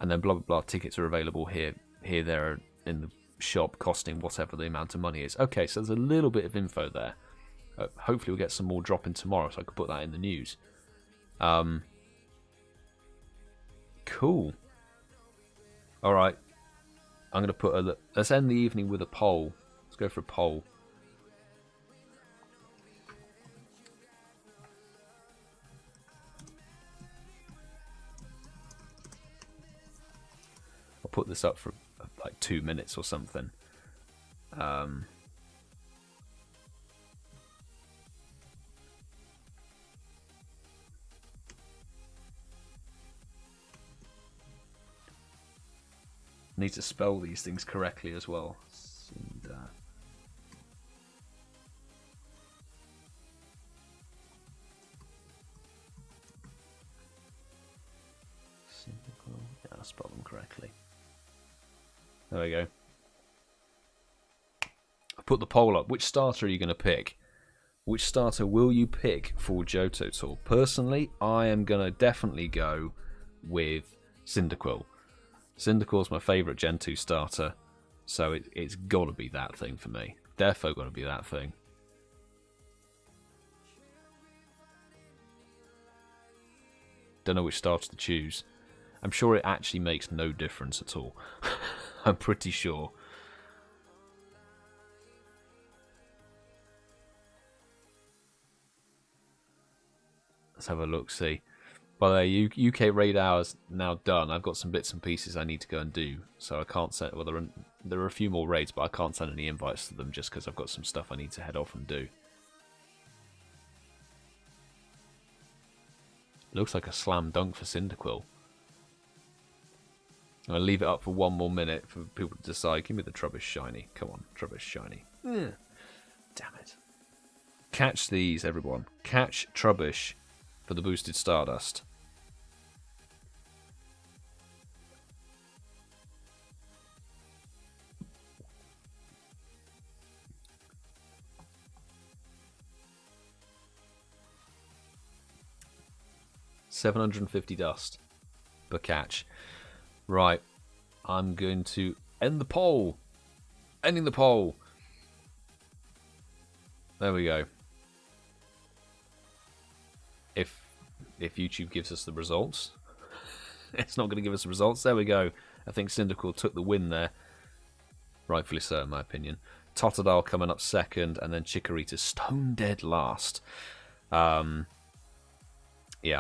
And then blah blah blah, tickets are available here, there in the shop, costing whatever the amount of money is. Okay, so there's a little bit of info there. Hopefully we'll get some more dropping tomorrow, so I can put that in the news. Cool. Alright. I'm going to put let's end the evening with a poll. Let's go for a poll. I'll put this up for like 2 minutes or something. Need to spell these things correctly as well. Yeah, I'll spell them correctly. There we go. I put the poll up. Which starter are you going to pick? Which starter will you pick for Johto Tour? Personally, I am going to definitely go with Cyndaquil. Cyndaquil's my favourite Gen 2 starter, so it's got to be that thing for me. Defo got to be that thing. Don't know which starter to choose. I'm sure it actually makes no difference at all. I'm pretty sure. Let's have a look, see. By the way, UK raid hours now done. I've got some bits and pieces I need to go and do, so I can't send. Well, there are a few more raids, but I can't send any invites to them just because I've got some stuff I need to head off and do. Looks like a slam dunk for Cyndaquil. I'm going to leave it up for 1 more minute for people to decide. Give me the Trubbish Shiny. Come on, Trubbish Shiny. Damn it. Catch these, everyone. Catch Trubbish for the boosted Stardust. $750 dust per catch. Right, I'm going to end the poll. Ending the poll. There we go. If YouTube gives us the results, it's not going to give us the results. There we go. I think Cyndaquil took the win there. Rightfully so, in my opinion. Totodile coming up second, and then Chikorita stone dead last. Yeah,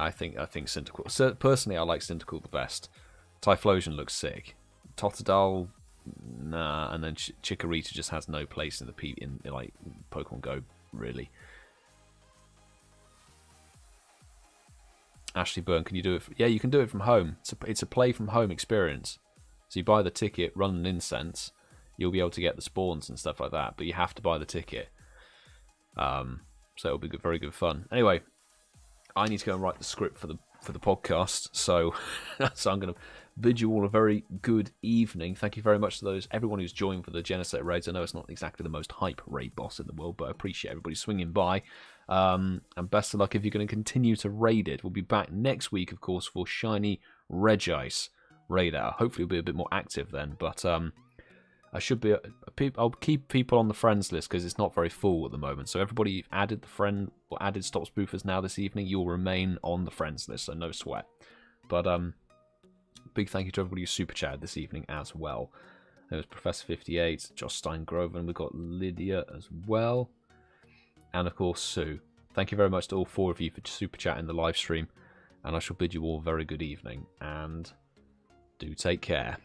I think Cyndaquil. So personally, I like Cyndaquil the best. Typhlosion looks sick. Totodile, nah, and then Chikorita just has no place in the like Pokemon Go, really. Ashley Byrne, can you do it? Yeah, you can do it from home. It's a play from home experience. So you buy the ticket, run an incense, you'll be able to get the spawns and stuff like that. But you have to buy the ticket. So it'll be very good fun. Anyway, I need to go and write the script for the podcast. So I'm going to bid you all a very good evening. Thank you very much to everyone who's joined for the Genesect raids. I know it's not exactly the most hype raid boss in the world, but I appreciate everybody swinging by. And best of luck if you're going to continue to raid it. We'll be back next week, of course, for Shiny Regice raid hour. Hopefully, we'll be a bit more active then. But I should be. I'll keep people on the friends list because it's not very full at the moment. So everybody you've added the friend or added Stop Spoofers now this evening, you'll remain on the friends list. So no sweat. But big thank you to everybody who super chatted this evening as well. There was Professor 58, Josh Steingroven, and we've got Lydia as well. And of course, Sue. Thank you very much to all 4 of you for super chatting the live stream. And I shall bid you all a very good evening. And do take care.